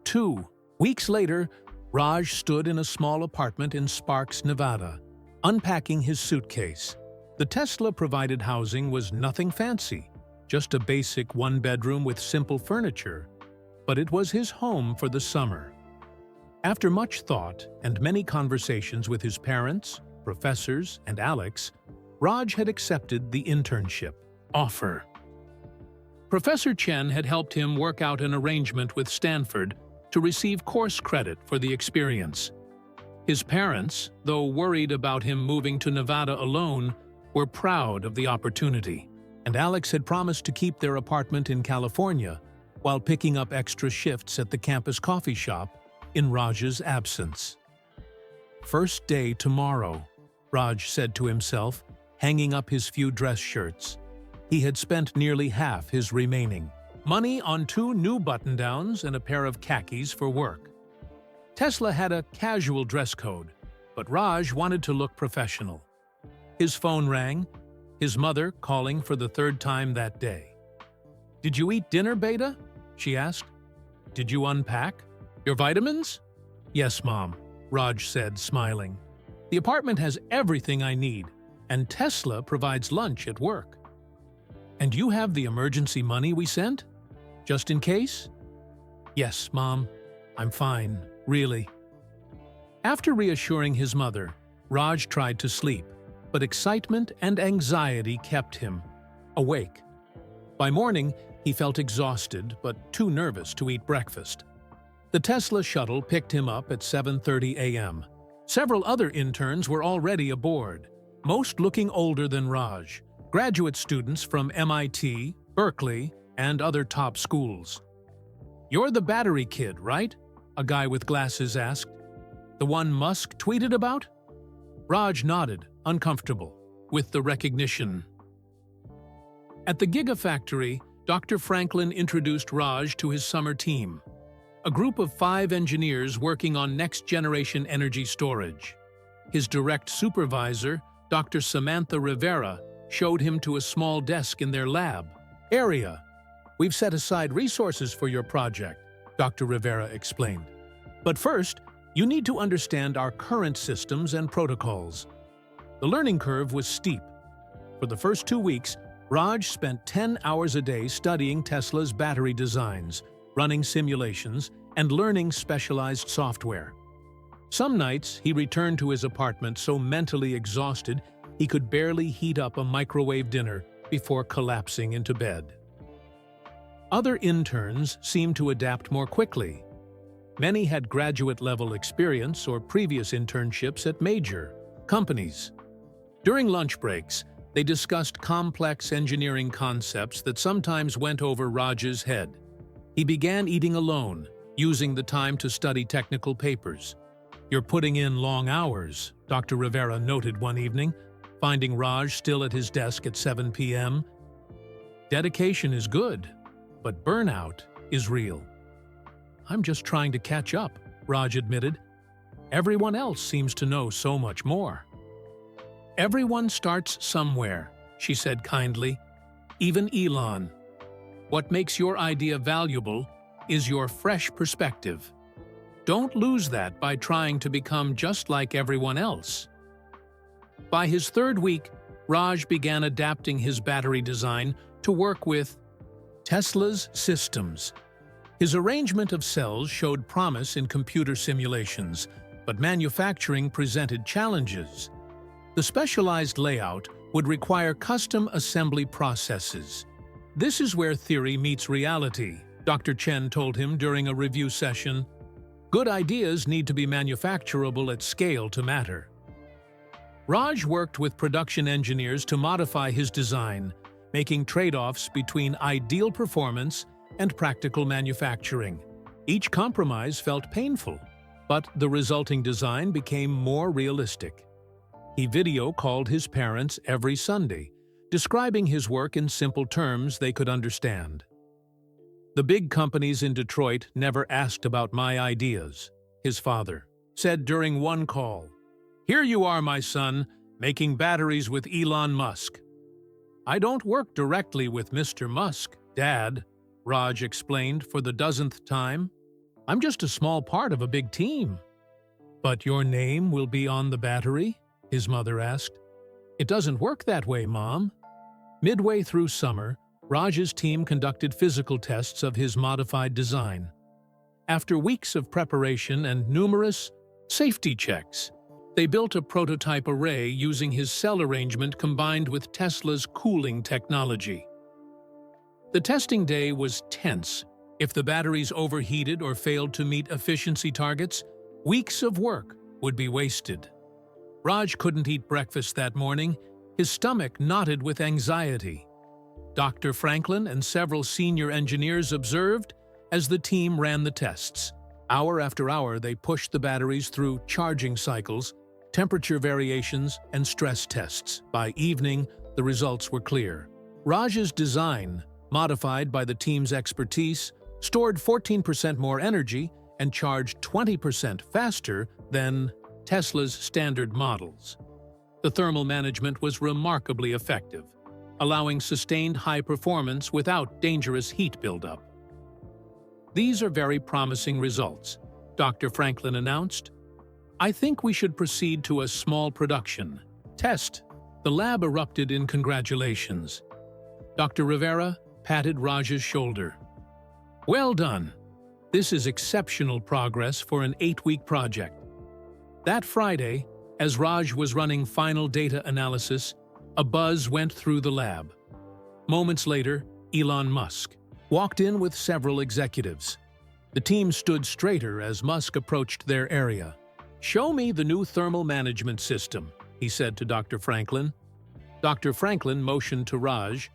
2 weeks later, Raj stood in a small apartment in Sparks, Nevada, unpacking his suitcase. The Tesla-provided housing was nothing fancy, just a basic one-bedroom with simple furniture, but it was his home for the summer. After much thought and many conversations with his parents, professors, and Alex, Raj had accepted the internship offer. Professor Chen had helped him work out an arrangement with Stanford to receive course credit for the experience. His parents, though worried about him moving to Nevada alone, were proud of the opportunity, and Alex had promised to keep their apartment in California while picking up extra shifts at the campus coffee shop in Raj's absence. "First day tomorrow," Raj said to himself, hanging up his few dress shirts. He had spent nearly half his remaining money on 2 new button-downs and a pair of khakis for work. Tesla had a casual dress code, but Raj wanted to look professional. His phone rang, his mother calling for the 3rd time that day. "Did you eat dinner, Beta?" she asked. "Did you unpack? Your vitamins?" "Yes, Mom," Raj said, smiling. "The apartment has everything I need, and Tesla provides lunch at work." "And you have the emergency money we sent? Just in case?" "Yes, Mom. I'm fine, really." After reassuring his mother, Raj tried to sleep, but excitement and anxiety kept him awake. By morning, he felt exhausted but too nervous to eat breakfast. The Tesla shuttle picked him up at 7:30 a.m. Several other interns were already aboard, most looking older than Raj, graduate students from MIT, Berkeley, and other top schools. "You're the battery kid, right?" a guy with glasses asked. "The one Musk tweeted about?" Raj nodded, uncomfortable with the recognition. At the Gigafactory, Dr. Franklin introduced Raj to his summer team, a group of 5 engineers working on next-generation energy storage. His direct supervisor, Dr. Samantha Rivera, showed him to a small desk in their lab area. "We've set aside resources for your project," Dr. Rivera explained. "But first, you need to understand our current systems and protocols." The learning curve was steep. For the first 2 weeks, Raj spent 10 hours a day studying Tesla's battery designs, running simulations, and learning specialized software. Some nights, he returned to his apartment so mentally exhausted he could barely heat up a microwave dinner before collapsing into bed. Other interns seemed to adapt more quickly. Many had graduate-level experience or previous internships at major companies. During lunch breaks, they discussed complex engineering concepts that sometimes went over Raj's head. He began eating alone, using the time to study technical papers. "You're putting in long hours," Dr. Rivera noted one evening, finding Raj still at his desk at 7 p.m. Dedication is good, but burnout is real. I'm just trying to catch up, Raj admitted. Everyone else seems to know so much more. Everyone starts somewhere, she said kindly. Even Elon. What makes your idea valuable is your fresh perspective. Don't lose that by trying to become just like everyone else. By his third week, Raj began adapting his battery design to work with Tesla's systems. His arrangement of cells showed promise in computer simulations, but manufacturing presented challenges. The specialized layout would require custom assembly processes. This is where theory meets reality, Dr. Chen told him during a review session. Good ideas need to be manufacturable at scale to matter. Raj worked with production engineers to modify his design, making trade-offs between ideal performance and practical manufacturing. Each compromise felt painful, but the resulting design became more realistic. He video called his parents every Sunday, describing his work in simple terms they could understand. The big companies in Detroit never asked about my ideas, his father said during one call. Here you are, my son, making batteries with Elon Musk. I don't work directly with Mr. Musk, Dad, Raj explained for the dozenth time. I'm just a small part of a big team. But your name will be on the battery? His mother asked. It doesn't work that way, Mom. Midway through summer, Raj's team conducted physical tests of his modified design. After weeks of preparation and numerous safety checks, they built a prototype array using his cell arrangement combined with Tesla's cooling technology. The testing day was tense. If the batteries overheated or failed to meet efficiency targets, weeks of work would be wasted. Raj couldn't eat breakfast that morning, his stomach knotted with anxiety. Dr. Franklin and several senior engineers observed as the team ran the tests. Hour after hour, they pushed the batteries through charging cycles, temperature variations, and stress tests. By evening, the results were clear. Raj's design, modified by the team's expertise, stored 14% more energy and charged 20% faster than Tesla's standard models. The thermal management was remarkably effective, allowing sustained high performance without dangerous heat buildup. These are very promising results, Dr. Franklin announced. I think we should proceed to a small production test. The lab erupted in congratulations. Dr. Rivera patted Raj's shoulder. Well done. This is exceptional progress for an 8-week project. That Friday, as Raj was running final data analysis, a buzz went through the lab. Moments later, Elon Musk walked in with several executives. The team stood straighter as Musk approached their area. Show me the new thermal management system, he said to Dr. Franklin. Dr. Franklin motioned to Raj.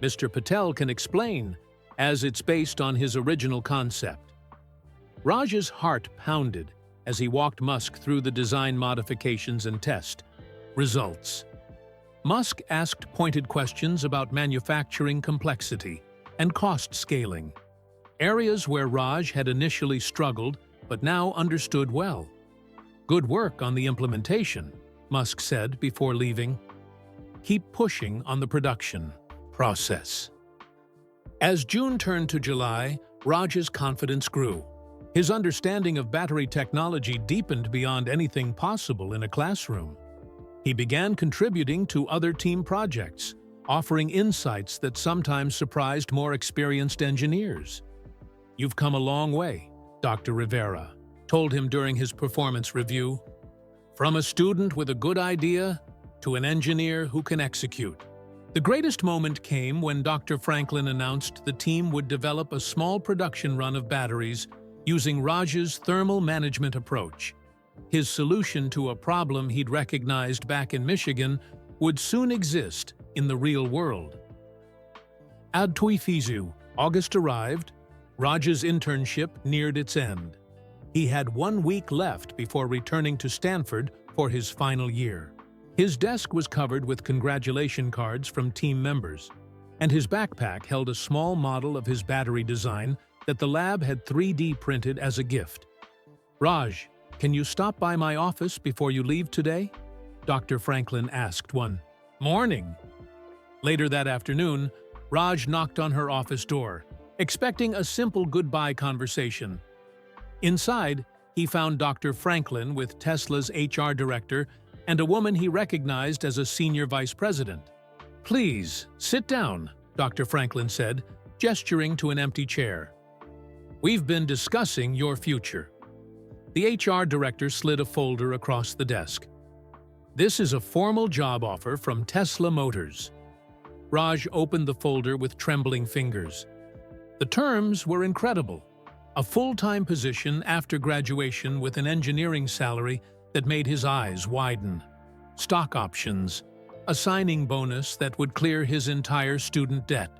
Mr. Patel can explain, as it's based on his original concept. Raj's heart pounded as he walked Musk through the design modifications and test results. Musk asked pointed questions about manufacturing complexity and cost scaling, areas where Raj had initially struggled but now understood well. Good work on the implementation, Musk said before leaving. Keep pushing on the production process. As June turned to July, Raj's confidence grew. His understanding of battery technology deepened beyond anything possible in a classroom. He began contributing to other team projects, offering insights that sometimes surprised more experienced engineers. You've come a long way, Dr. Rivera told him during his performance review. From a student with a good idea to an engineer who can execute. The greatest moment came when Dr. Franklin announced the team would develop a small production run of batteries using Raj's thermal management approach. His solution to a problem he'd recognized back in Michigan would soon exist in the real world. Ad Tuifizu, August arrived. Raj's internship neared its end. He had 1 week left before returning to Stanford for his final year. His desk was covered with congratulation cards from team members. and his backpack held a small model of his battery design that the lab had 3D printed as a gift. "Raj, can you stop by my office before you leave today?" Dr. Franklin asked one morning. Later that afternoon, Raj knocked on her office door, expecting a simple goodbye conversation. Inside, he found Dr. Franklin with Tesla's HR director and a woman he recognized as a senior vice president. "Please, sit down," Dr. Franklin said, gesturing to an empty chair. "We've been discussing your future." The HR director slid a folder across the desk. "This is a formal job offer from Tesla Motors." Raj opened the folder with trembling fingers. The terms were incredible. A full-time position after graduation with an engineering salary that made his eyes widen. Stock options, a signing bonus that would clear his entire student debt.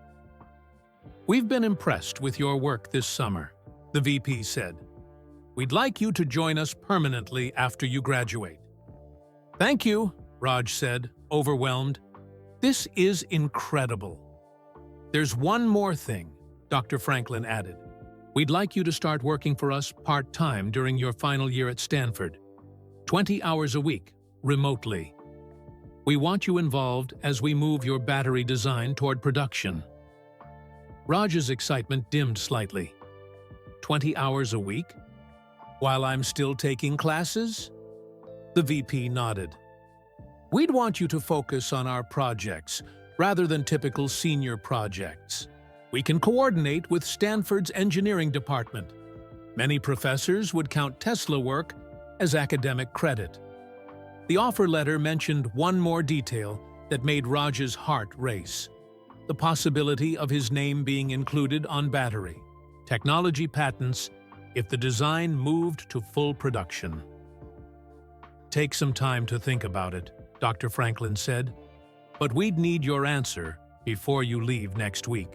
"We've been impressed with your work this summer," the VP said. "We'd like you to join us permanently after you graduate." "Thank you," Raj said, overwhelmed. "This is incredible." "There's one more thing," Dr. Franklin added. "We'd like you to start working for us part-time during your final year at Stanford. 20 hours a week, remotely. We want you involved as we move your battery design toward production." Raj's excitement dimmed slightly. 20 hours a week? While I'm still taking classes? The VP nodded. "We'd want you to focus on our projects, rather than typical senior projects. We can coordinate with Stanford's engineering department. Many professors would count Tesla work as academic credit." The offer letter mentioned one more detail that made Raj's heart race: the possibility of his name being included on battery technology patents if the design moved to full production. "Take some time to think about it," Dr. Franklin said, "but we'd need your answer before you leave next week."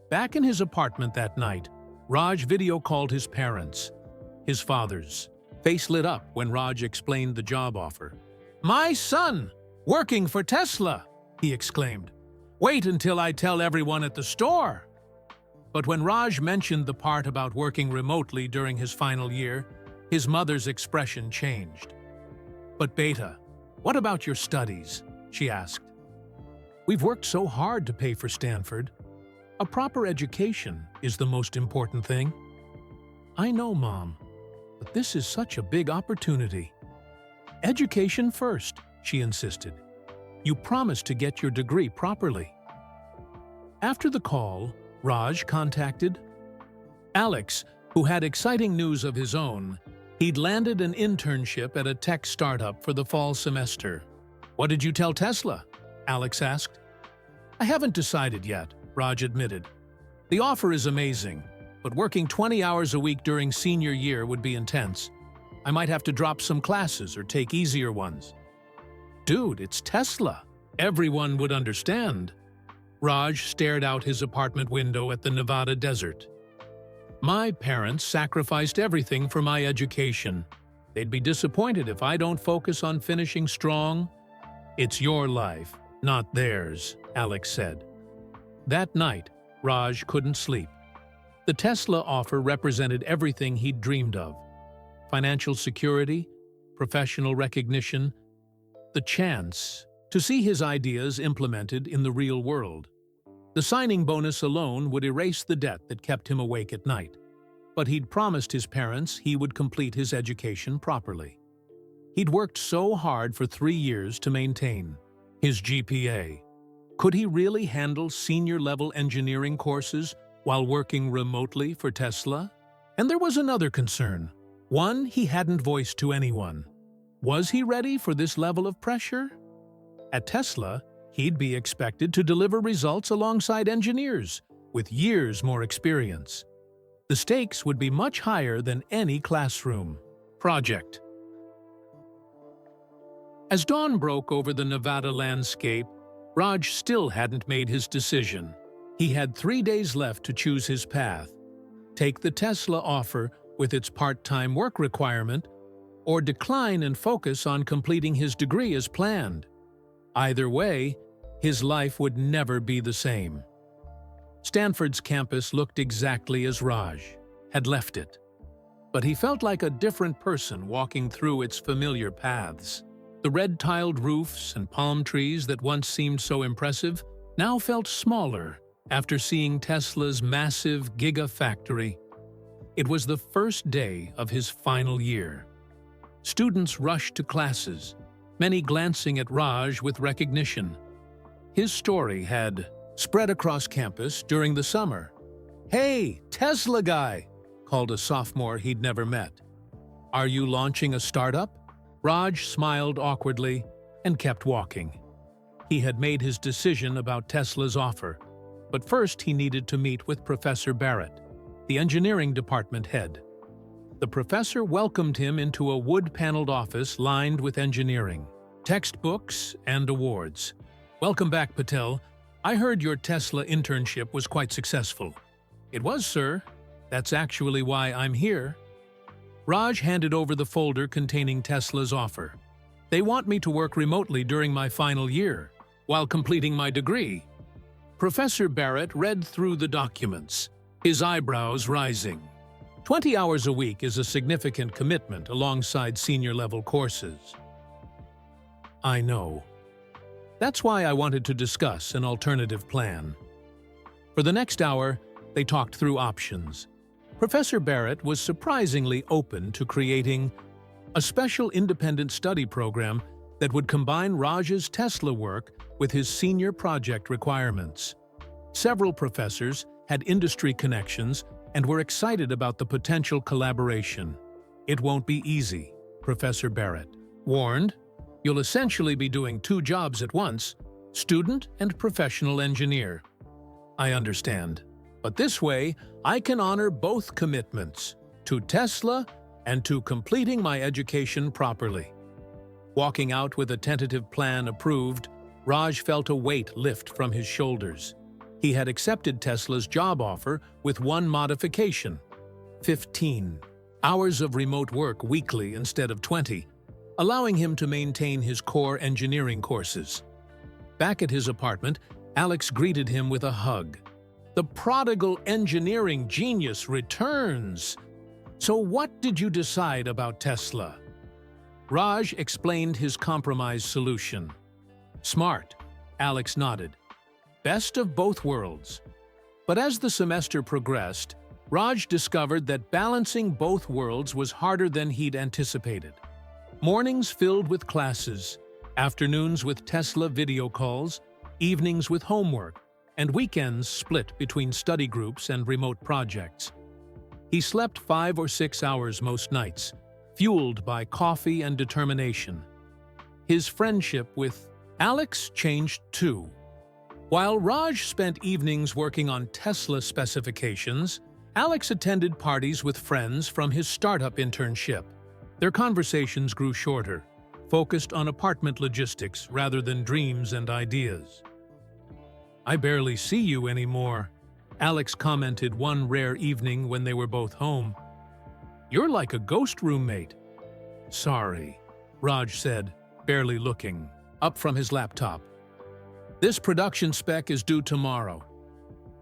Back in his apartment that night, Raj video-called his parents. His father's face lit up when Raj explained the job offer. "My son, working for Tesla!" he exclaimed. "Wait until I tell everyone at the store." But when Raj mentioned the part about working remotely during his final year, his mother's expression changed. "But Beta, what about your studies?" she asked. "We've worked so hard to pay for Stanford. A proper education is the most important thing." "I know, Mom, but this is such a big opportunity." "Education first," she insisted. "You promised to get your degree properly." After the call, Raj contacted Alex, who had exciting news of his own. He'd landed an internship at a tech startup for the fall semester. "What did you tell Tesla?" Alex asked. "I haven't decided yet," Raj admitted. "The offer is amazing, but working 20 hours a week during senior year would be intense. I might have to drop some classes or take easier ones." "Dude, it's Tesla. Everyone would understand." Raj stared out his apartment window at the Nevada desert. "My parents sacrificed everything for my education. They'd be disappointed if I don't focus on finishing strong." "It's your life, not theirs," Alex said. That night, Raj couldn't sleep. The Tesla offer represented everything he'd dreamed of: financial security, professional recognition, the chance to see his ideas implemented in the real world. The signing bonus alone would erase the debt that kept him awake at night. But he'd promised his parents he would complete his education properly. He'd worked so hard for 3 years to maintain his GPA. Could he really handle senior-level engineering courses while working remotely for Tesla? And there was another concern, one he hadn't voiced to anyone. Was he ready for this level of pressure? At Tesla, he'd be expected to deliver results alongside engineers with years more experience. The stakes would be much higher than any classroom project. As dawn broke over the Nevada landscape, Raj still hadn't made his decision. He had 3 days left to choose his path: take the Tesla offer with its part-time work requirement, or decline and focus on completing his degree as planned. Either way, his life would never be the same. Stanford's campus looked exactly as Raj had left it, but he felt like a different person walking through its familiar paths. The red-tiled roofs and palm trees that once seemed so impressive now felt smaller after seeing Tesla's massive gigafactory. It was the first day of his final year. Students rushed to classes, many glancing at Raj with recognition. His story had spread across campus during the summer. "Hey, Tesla guy!" called a sophomore he'd never met. "Are you launching a startup?" Raj smiled awkwardly and kept walking. He had made his decision about Tesla's offer, but first he needed to meet with Professor Barrett, the engineering department head. The professor welcomed him into a wood-paneled office lined with engineering, textbooks, and awards. "Welcome back, Patel. I heard your Tesla internship was quite successful." "It was, sir. That's actually why I'm here." Raj handed over the folder containing Tesla's offer. "They want me to work remotely during my final year, while completing my degree." Professor Barrett read through the documents, his eyebrows rising. 20 hours a week is a significant commitment alongside senior-level courses. "I know. That's why I wanted to discuss an alternative plan." For the next hour, they talked through options. Professor Barrett was surprisingly open to creating a special independent study program that would combine Raj's Tesla work with his senior project requirements. Several professors had industry connections and were excited about the potential collaboration. "It won't be easy," Professor Barrett warned. "You'll essentially be doing two jobs at once, student and professional engineer." "I understand. But this way, I can honor both commitments, to Tesla and to completing my education properly." Walking out with a tentative plan approved, Raj felt a weight lift from his shoulders. He had accepted Tesla's job offer with one modification: 15 hours of remote work weekly instead of 20, allowing him to maintain his core engineering courses. Back at his apartment, Alex greeted him with a hug. "The prodigal engineering genius returns! So what did you decide about Tesla?" Raj explained his compromise solution. "Smart," Alex nodded. "Best of both worlds." But as the semester progressed, Raj discovered that balancing both worlds was harder than he'd anticipated. Mornings filled with classes, afternoons with Tesla video calls, evenings with homework, and weekends split between study groups and remote projects. He slept 5 or 6 hours most nights, fueled by coffee and determination. His friendship with Alex changed too. While Raj spent evenings working on Tesla specifications, Alex attended parties with friends from his startup internship. Their conversations grew shorter, focused on apartment logistics rather than dreams and ideas. "I barely see you anymore," Alex commented one rare evening when they were both home. "You're like a ghost roommate." "Sorry," Raj said, barely looking up from his laptop. "This production spec is due tomorrow."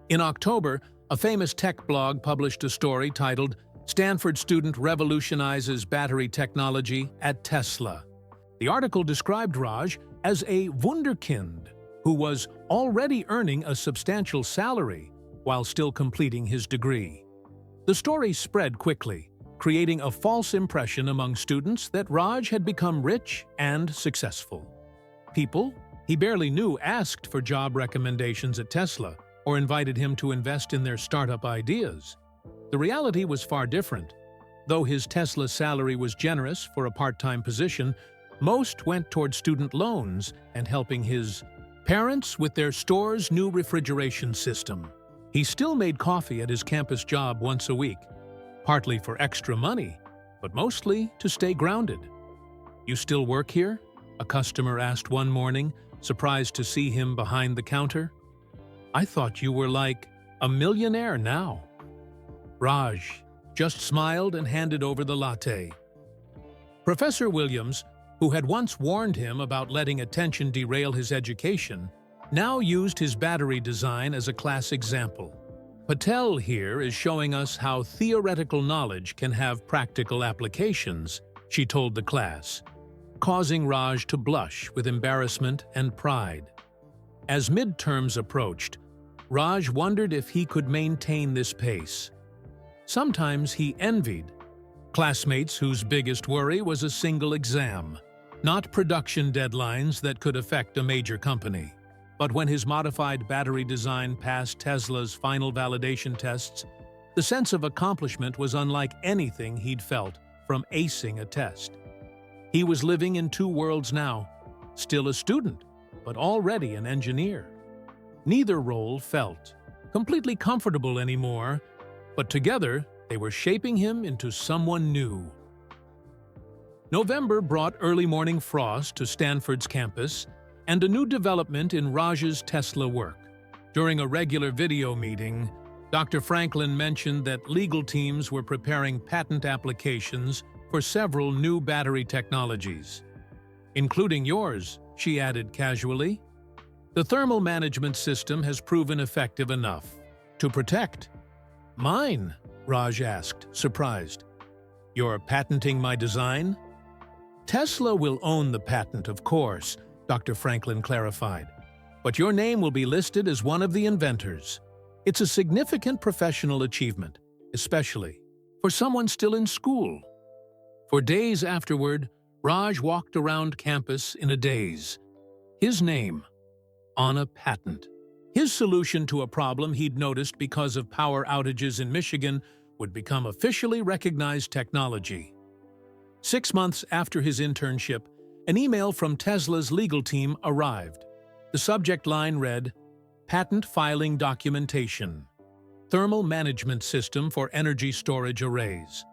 In October, a famous tech blog published a story titled "Stanford Student Revolutionizes Battery Technology at Tesla." The article described Raj as a wunderkind who was already earning a substantial salary while still completing his degree. The story spread quickly, creating a false impression among students that Raj had become rich and successful. People he barely knew asked for job recommendations at Tesla or invited him to invest in their startup ideas. The reality was far different. Though his Tesla salary was generous for a part-time position, most went toward student loans and helping his parents with their store's new refrigeration system. He still made coffee at his campus job once a week, partly for extra money, but mostly to stay grounded. "You still work here?" a customer asked one morning, surprised to see him behind the counter. "I thought you were like a millionaire now." Raj just smiled and handed over the latte. Professor Williams, who had once warned him about letting attention derail his education, now used his battery design as a class example. Patel here is showing us how theoretical knowledge can have practical applications, she told the class, causing Raj to blush with embarrassment and pride. As midterms approached, Raj wondered if he could maintain this pace. Sometimes he envied classmates whose biggest worry was a single exam, not production deadlines that could affect a major company. But when his modified battery design passed Tesla's final validation tests, the sense of accomplishment was unlike anything he'd felt from acing a test. He was living in two worlds now, still a student, but already an engineer. Neither role felt completely comfortable anymore, but together they were shaping him into someone new. November brought early morning frost to Stanford's campus and a new development in Raj's Tesla work. During a regular video meeting, Dr. Franklin mentioned that legal teams were preparing patent applications for several new battery technologies. Including yours, she added casually. The thermal management system has proven effective enough to protect. Mine? Raj asked, surprised. You're patenting my design? Tesla will own the patent, of course, Dr. Franklin clarified, but your name will be listed as one of the inventors. It's a significant professional achievement, especially for someone still in school. For days afterward, Raj walked around campus in a daze. His name on a patent. His solution to a problem he'd noticed because of power outages in Michigan would become officially recognized technology. 6 months after his internship, an email from Tesla's legal team arrived. The subject line read, Patent Filing Documentation, Thermal Management System for Energy Storage Arrays.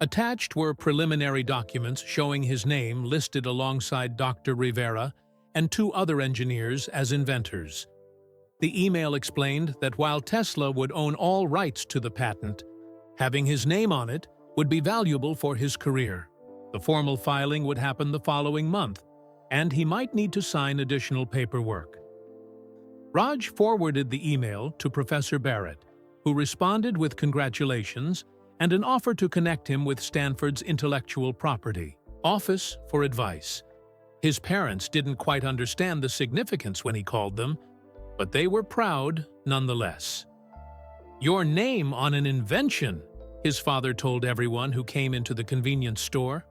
Attached were preliminary documents showing his name listed alongside Dr. Rivera and 2 other engineers as inventors. The email explained that while Tesla would own all rights to the patent, having his name on it would be valuable for his career. The formal filing would happen the following month, and he might need to sign additional paperwork. Raj forwarded the email to Professor Barrett, who responded with congratulations and an offer to connect him with Stanford's intellectual property office for advice. His parents didn't quite understand the significance when he called them, but they were proud nonetheless. Your name on an invention, his father told everyone who came into the convenience store.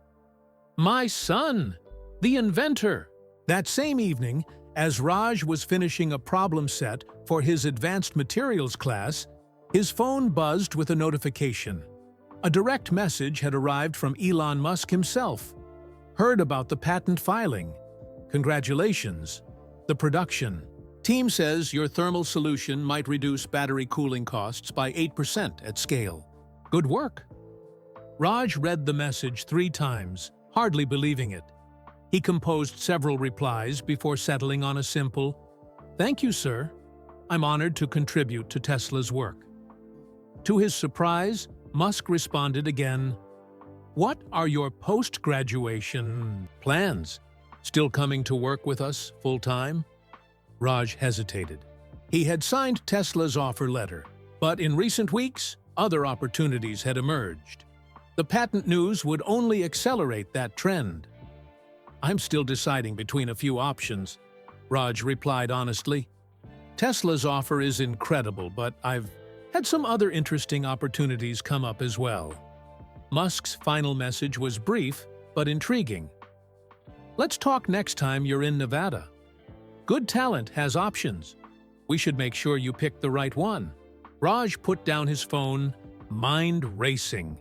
My son, the inventor. That same evening, as Raj was finishing a problem set for his advanced materials class, his phone buzzed with a notification. A direct message had arrived from Elon Musk himself. Heard about the patent filing. Congratulations. The production team says your thermal solution might reduce battery cooling costs by 8% at scale. Good work. Raj read the message 3 times, hardly believing it. He composed several replies before settling on a simple, "Thank you, sir. I'm honored to contribute to Tesla's work." To his surprise, Musk responded again, "What are your post-graduation plans? Still coming to work with us full-time?" Raj hesitated. He had signed Tesla's offer letter, but in recent weeks, other opportunities had emerged. The patent news would only accelerate that trend. I'm still deciding between a few options, Raj replied honestly. Tesla's offer is incredible, but I've had some other interesting opportunities come up as well. Musk's final message was brief but intriguing. Let's talk next time you're in Nevada. Good talent has options. We should make sure you pick the right one. Raj put down his phone, mind racing.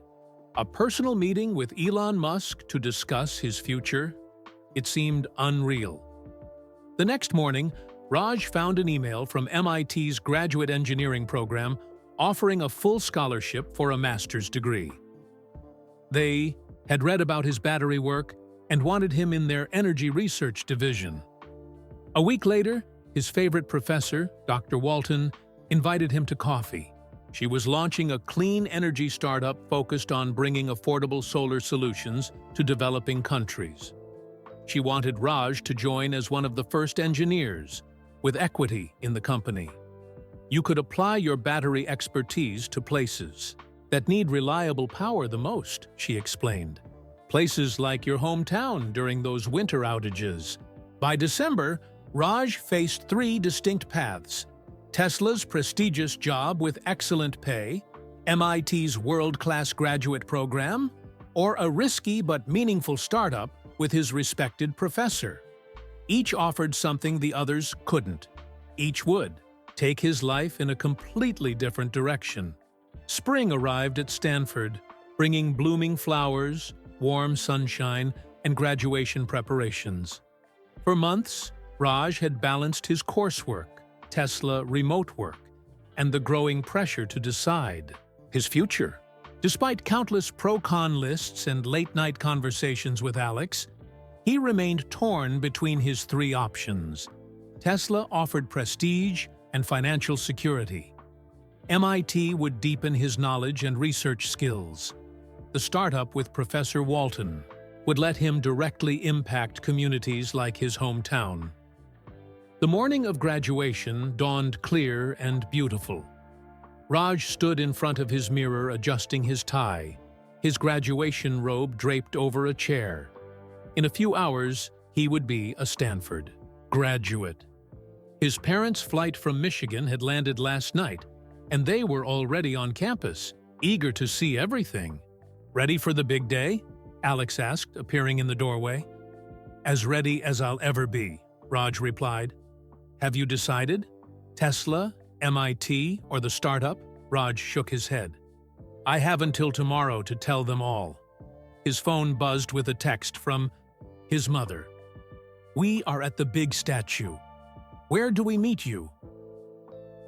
A personal meeting with Elon Musk to discuss his future? It seemed unreal. The next morning, Raj found an email from MIT's graduate engineering program offering a full scholarship for a master's degree. They had read about his battery work and wanted him in their energy research division. A week later, his favorite professor, Dr. Walton, invited him to coffee. She was launching a clean energy startup focused on bringing affordable solar solutions to developing countries. She wanted Raj to join as one of the first engineers, with equity in the company. You could apply your battery expertise to places that need reliable power the most, she explained. Places like your hometown during those winter outages. By December, Raj faced three distinct paths: Tesla's prestigious job with excellent pay, MIT's world-class graduate program, or a risky but meaningful startup with his respected professor. Each offered something the others couldn't. Each would take his life in a completely different direction. Spring arrived at Stanford, bringing blooming flowers, warm sunshine, and graduation preparations. For months, Raj had balanced his coursework, Tesla remote work, and the growing pressure to decide his future. Despite countless pro-con lists and late-night conversations with Alex, he remained torn between his three options. Tesla offered prestige and financial security. MIT would deepen his knowledge and research skills. The startup with Professor Walton would let him directly impact communities like his hometown. The morning of graduation dawned clear and beautiful. Raj stood in front of his mirror adjusting his tie, his graduation robe draped over a chair. In a few hours, he would be a Stanford graduate. His parents' flight from Michigan had landed last night, and they were already on campus, eager to see everything. "Ready for the big day?" Alex asked, appearing in the doorway. "As ready as I'll ever be," Raj replied. "Have you decided? Tesla, MIT, or the startup?" Raj shook his head. "I have until tomorrow to tell them all." His phone buzzed with a text from his mother. "We are at the big statue. Where do we meet you?"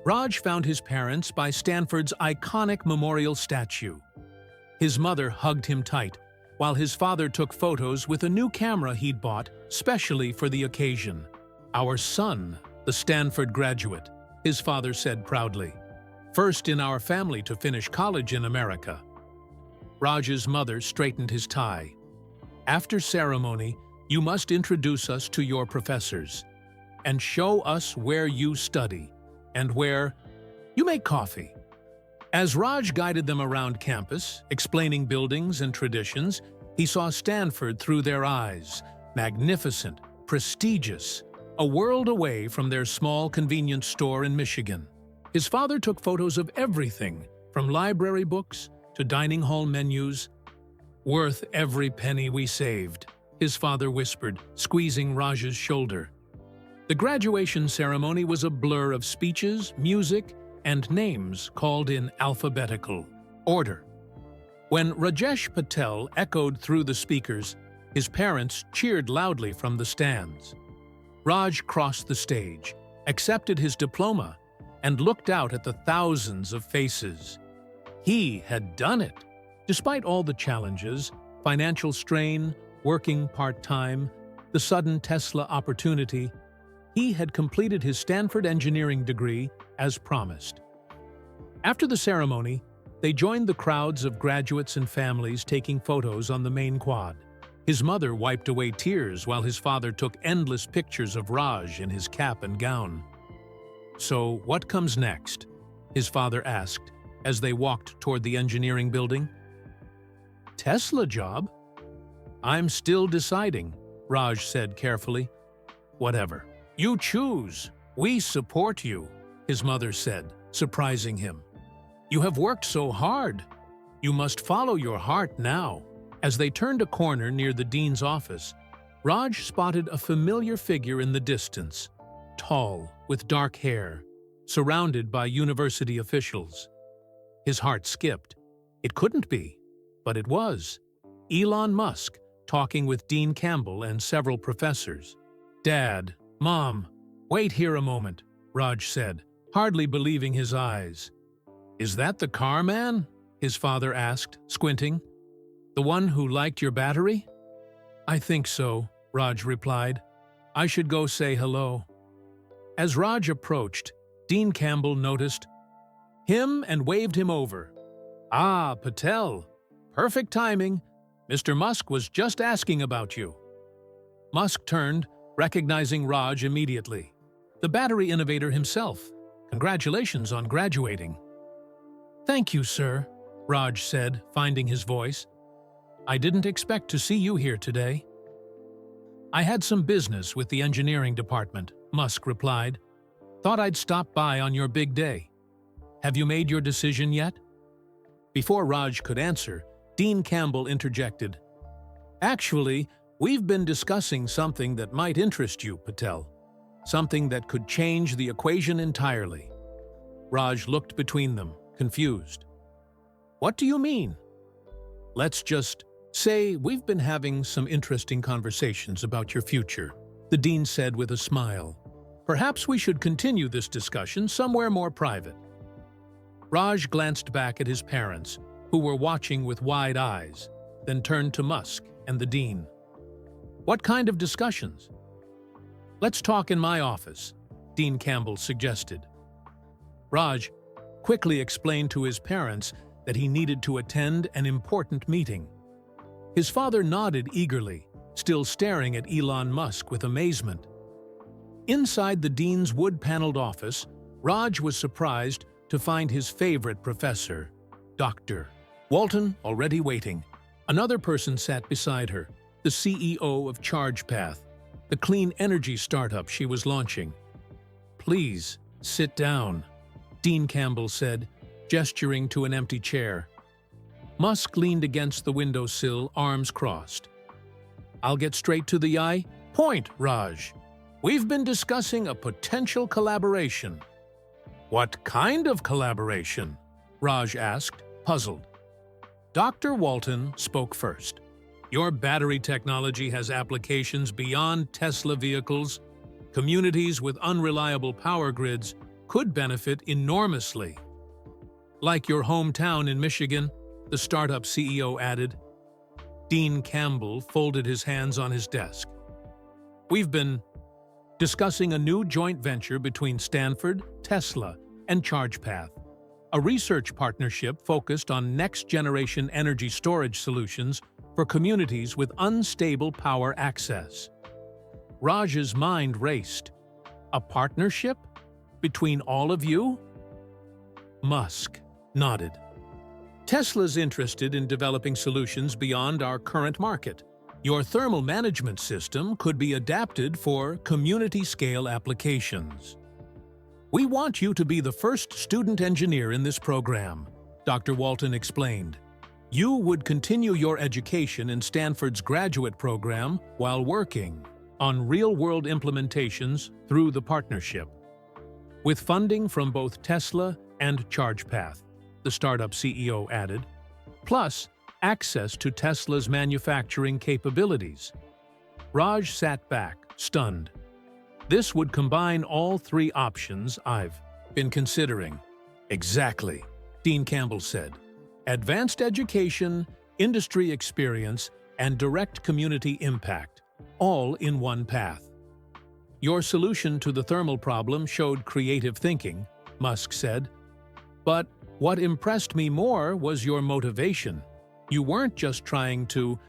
Raj found his parents by Stanford's iconic memorial statue. His mother hugged him tight, while his father took photos with a new camera he'd bought specially for the occasion. "Our son, the Stanford graduate," his father said proudly. "First in our family to finish college in America." Raj's mother straightened his tie. "After ceremony, you must introduce us to your professors and show us where you study and where you make coffee." As Raj guided them around campus, explaining buildings and traditions, he saw Stanford through their eyes, magnificent, prestigious, a world away from their small convenience store in Michigan. His father took photos of everything, from library books to dining hall menus. "Worth every penny we saved," his father whispered, squeezing Raj's shoulder. The graduation ceremony was a blur of speeches, music, and names called in alphabetical order. When Rajesh Patel echoed through the speakers, his parents cheered loudly from the stands. Raj crossed the stage, accepted his diploma, and looked out at the thousands of faces. He had done it. Despite all the challenges, financial strain, working part-time, the sudden Tesla opportunity, he had completed his Stanford engineering degree as promised. After the ceremony, they joined the crowds of graduates and families taking photos on the main quad. His mother wiped away tears while his father took endless pictures of Raj in his cap and gown. "So, what comes next?" his father asked as they walked toward the engineering building. "Tesla job?" "I'm still deciding," Raj said carefully. "Whatever. You choose. We support you," his mother said, surprising him. "You have worked so hard. You must follow your heart now." As they turned a corner near the dean's office, Raj spotted a familiar figure in the distance, tall, with dark hair, surrounded by university officials. His heart skipped. It couldn't be, but it was. Elon Musk, talking with Dean Campbell and several professors. "Dad, Mom, wait here a moment," Raj said, hardly believing his eyes. "Is that the car man?" his father asked, squinting. "The one who liked your battery?" "I think so," Raj replied. "I should go say hello." As Raj approached, Dean Campbell noticed him and waved him over. "Ah, Patel. Perfect timing. Mr. Musk was just asking about you." Musk turned, recognizing Raj immediately. the battery innovator himself. Congratulations on graduating. Thank you, sir, Raj said, finding his voice. I didn't expect to see you here today. I had some business with the engineering department, Musk replied. Thought I'd stop by on your big day. Have you made your decision yet? Before Raj could answer, Dean Campbell interjected. Actually, we've been discussing something that might interest you, Patel. Something that could change the equation entirely. Raj looked between them, confused. What do you mean? Let's just say we've been having some interesting conversations about your future, the dean said with a smile. Perhaps we should continue this discussion somewhere more private. Raj glanced back at his parents, who were watching with wide eyes, then turned to Musk and the dean. What kind of discussions? Let's talk in my office, Dean Campbell suggested. Raj quickly explained to his parents that he needed to attend an important meeting. His father nodded eagerly, still staring at Elon Musk with amazement. Inside the dean's wood-paneled office, Raj was surprised to find his favorite professor, Dr. Walton, already waiting. Another person sat beside her, the CEO of ChargePath, the clean energy startup she was launching. Please, sit down, Dean Campbell said, gesturing to an empty chair. Musk leaned against the windowsill, arms crossed. I'll get straight to the point, Raj. We've been discussing a potential collaboration. What kind of collaboration? Raj asked, puzzled. Dr. Walton spoke first. Your battery technology has applications beyond Tesla vehicles. Communities with unreliable power grids could benefit enormously. Like your hometown in Michigan, the startup CEO added. Dean Campbell folded his hands on his desk. We've been discussing a new joint venture between Stanford, Tesla, and ChargePath, a research partnership focused on next-generation energy storage solutions for communities with unstable power access. Raj's mind raced. A partnership? Between all of you? Musk nodded. Tesla's interested in developing solutions beyond our current market. Your thermal management system could be adapted for community-scale applications. We want you to be the first student engineer in this program, Dr. Walton explained. You would continue your education in Stanford's graduate program while working on real-world implementations through the partnership. With funding from both Tesla and ChargePath, the startup CEO added, plus access to Tesla's manufacturing capabilities. Raj sat back, stunned. This would combine all three options I've been considering. Exactly, Dean Campbell said. Advanced education, industry experience, and direct community impact, all in one path. Your solution to the thermal problem showed creative thinking, Musk said. But what impressed me more was your motivation. You weren't just trying to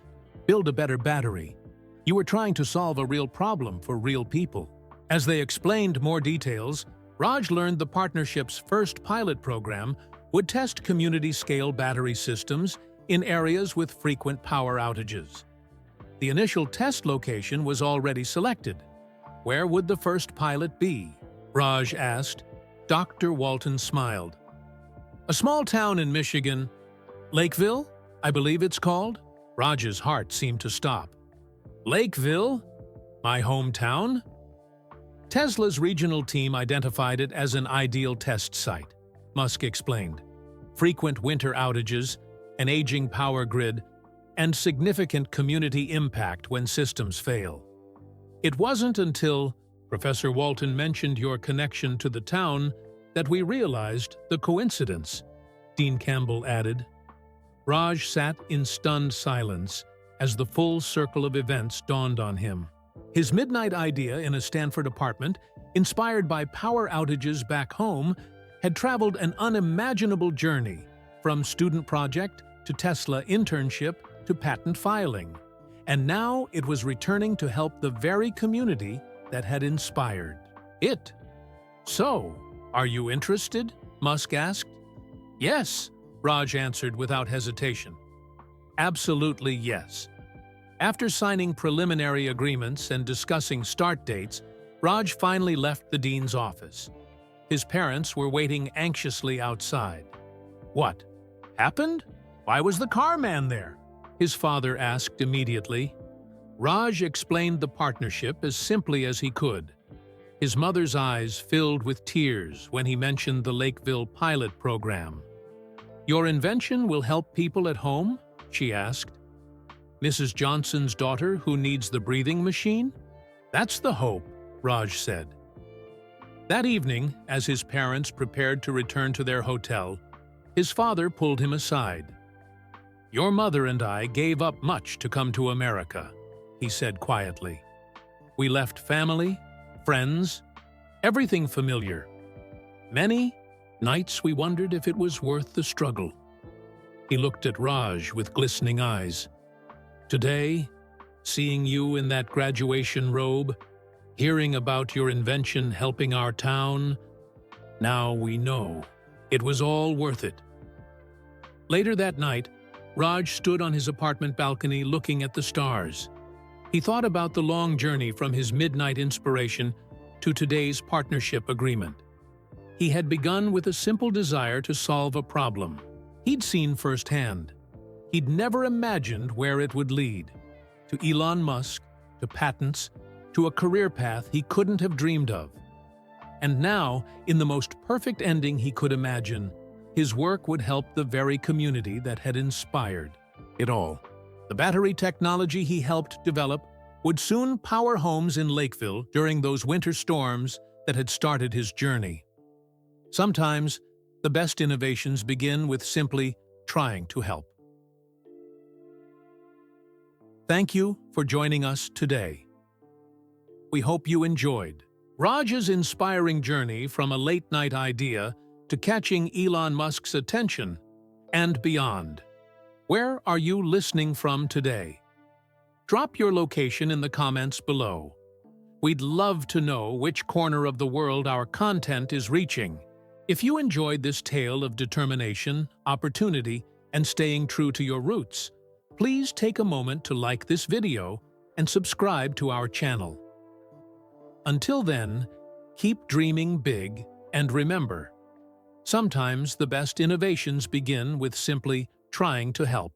build a better battery. You were trying to solve a real problem for real people. As they explained more details, Raj learned the partnership's first pilot program would test community-scale battery systems in areas with frequent power outages. The initial test location was already selected. Where would the first pilot be? Raj asked. Dr. Walton smiled. A small town in Michigan, Lakeville, I believe it's called. Raj's heart seemed to stop. Lakeville? My hometown? Tesla's regional team identified it as an ideal test site, Musk explained. Frequent winter outages, an aging power grid, and significant community impact when systems fail. It wasn't until Professor Walton mentioned your connection to the town that we realized the coincidence, Dean Campbell added. Raj sat in stunned silence as the full circle of events dawned on him. His midnight idea in a Stanford apartment, inspired by power outages back home, had traveled an unimaginable journey from student project to Tesla internship to patent filing. And now it was returning to help the very community that had inspired it. "So, are you interested?" Musk asked. "Yes," Raj answered without hesitation. "Absolutely yes." After signing preliminary agreements and discussing start dates, Raj finally left the dean's office. His parents were waiting anxiously outside. "What happened? Why was the car man there?" his father asked immediately. Raj explained the partnership as simply as he could. His mother's eyes filled with tears when he mentioned the Lakeville pilot program. "Your invention will help people at home?" she asked. "Mrs. Johnson's daughter who needs the breathing machine? That's the hope," Raj said. That evening, as his parents prepared to return to their hotel, his father pulled him aside. "Your mother and I gave up much to come to America," he said quietly. "We left family, friends, everything familiar. Many nights we wondered if it was worth the struggle." He looked at Raj with glistening eyes. "Today, seeing you in that graduation robe, hearing about your invention helping our town, now we know it was all worth it." Later that night, Raj stood on his apartment balcony looking at the stars. He thought about the long journey from his midnight inspiration to today's partnership agreement. He had begun with a simple desire to solve a problem he'd seen firsthand. He'd never imagined where it would lead. To Elon Musk, to patents, to a career path he couldn't have dreamed of. And now, in the most perfect ending he could imagine, his work would help the very community that had inspired it all. The battery technology he helped develop would soon power homes in Lakeville during those winter storms that had started his journey. Sometimes, the best innovations begin with simply trying to help. Thank you for joining us today. We hope you enjoyed Raj's inspiring journey from a late-night idea to catching Elon Musk's attention and beyond. Where are you listening from today? Drop your location in the comments below. We'd love to know which corner of the world our content is reaching. If you enjoyed this tale of determination, opportunity, and staying true to your roots, please take a moment to like this video and subscribe to our channel. Until then, keep dreaming big and remember, sometimes the best innovations begin with simply trying to help.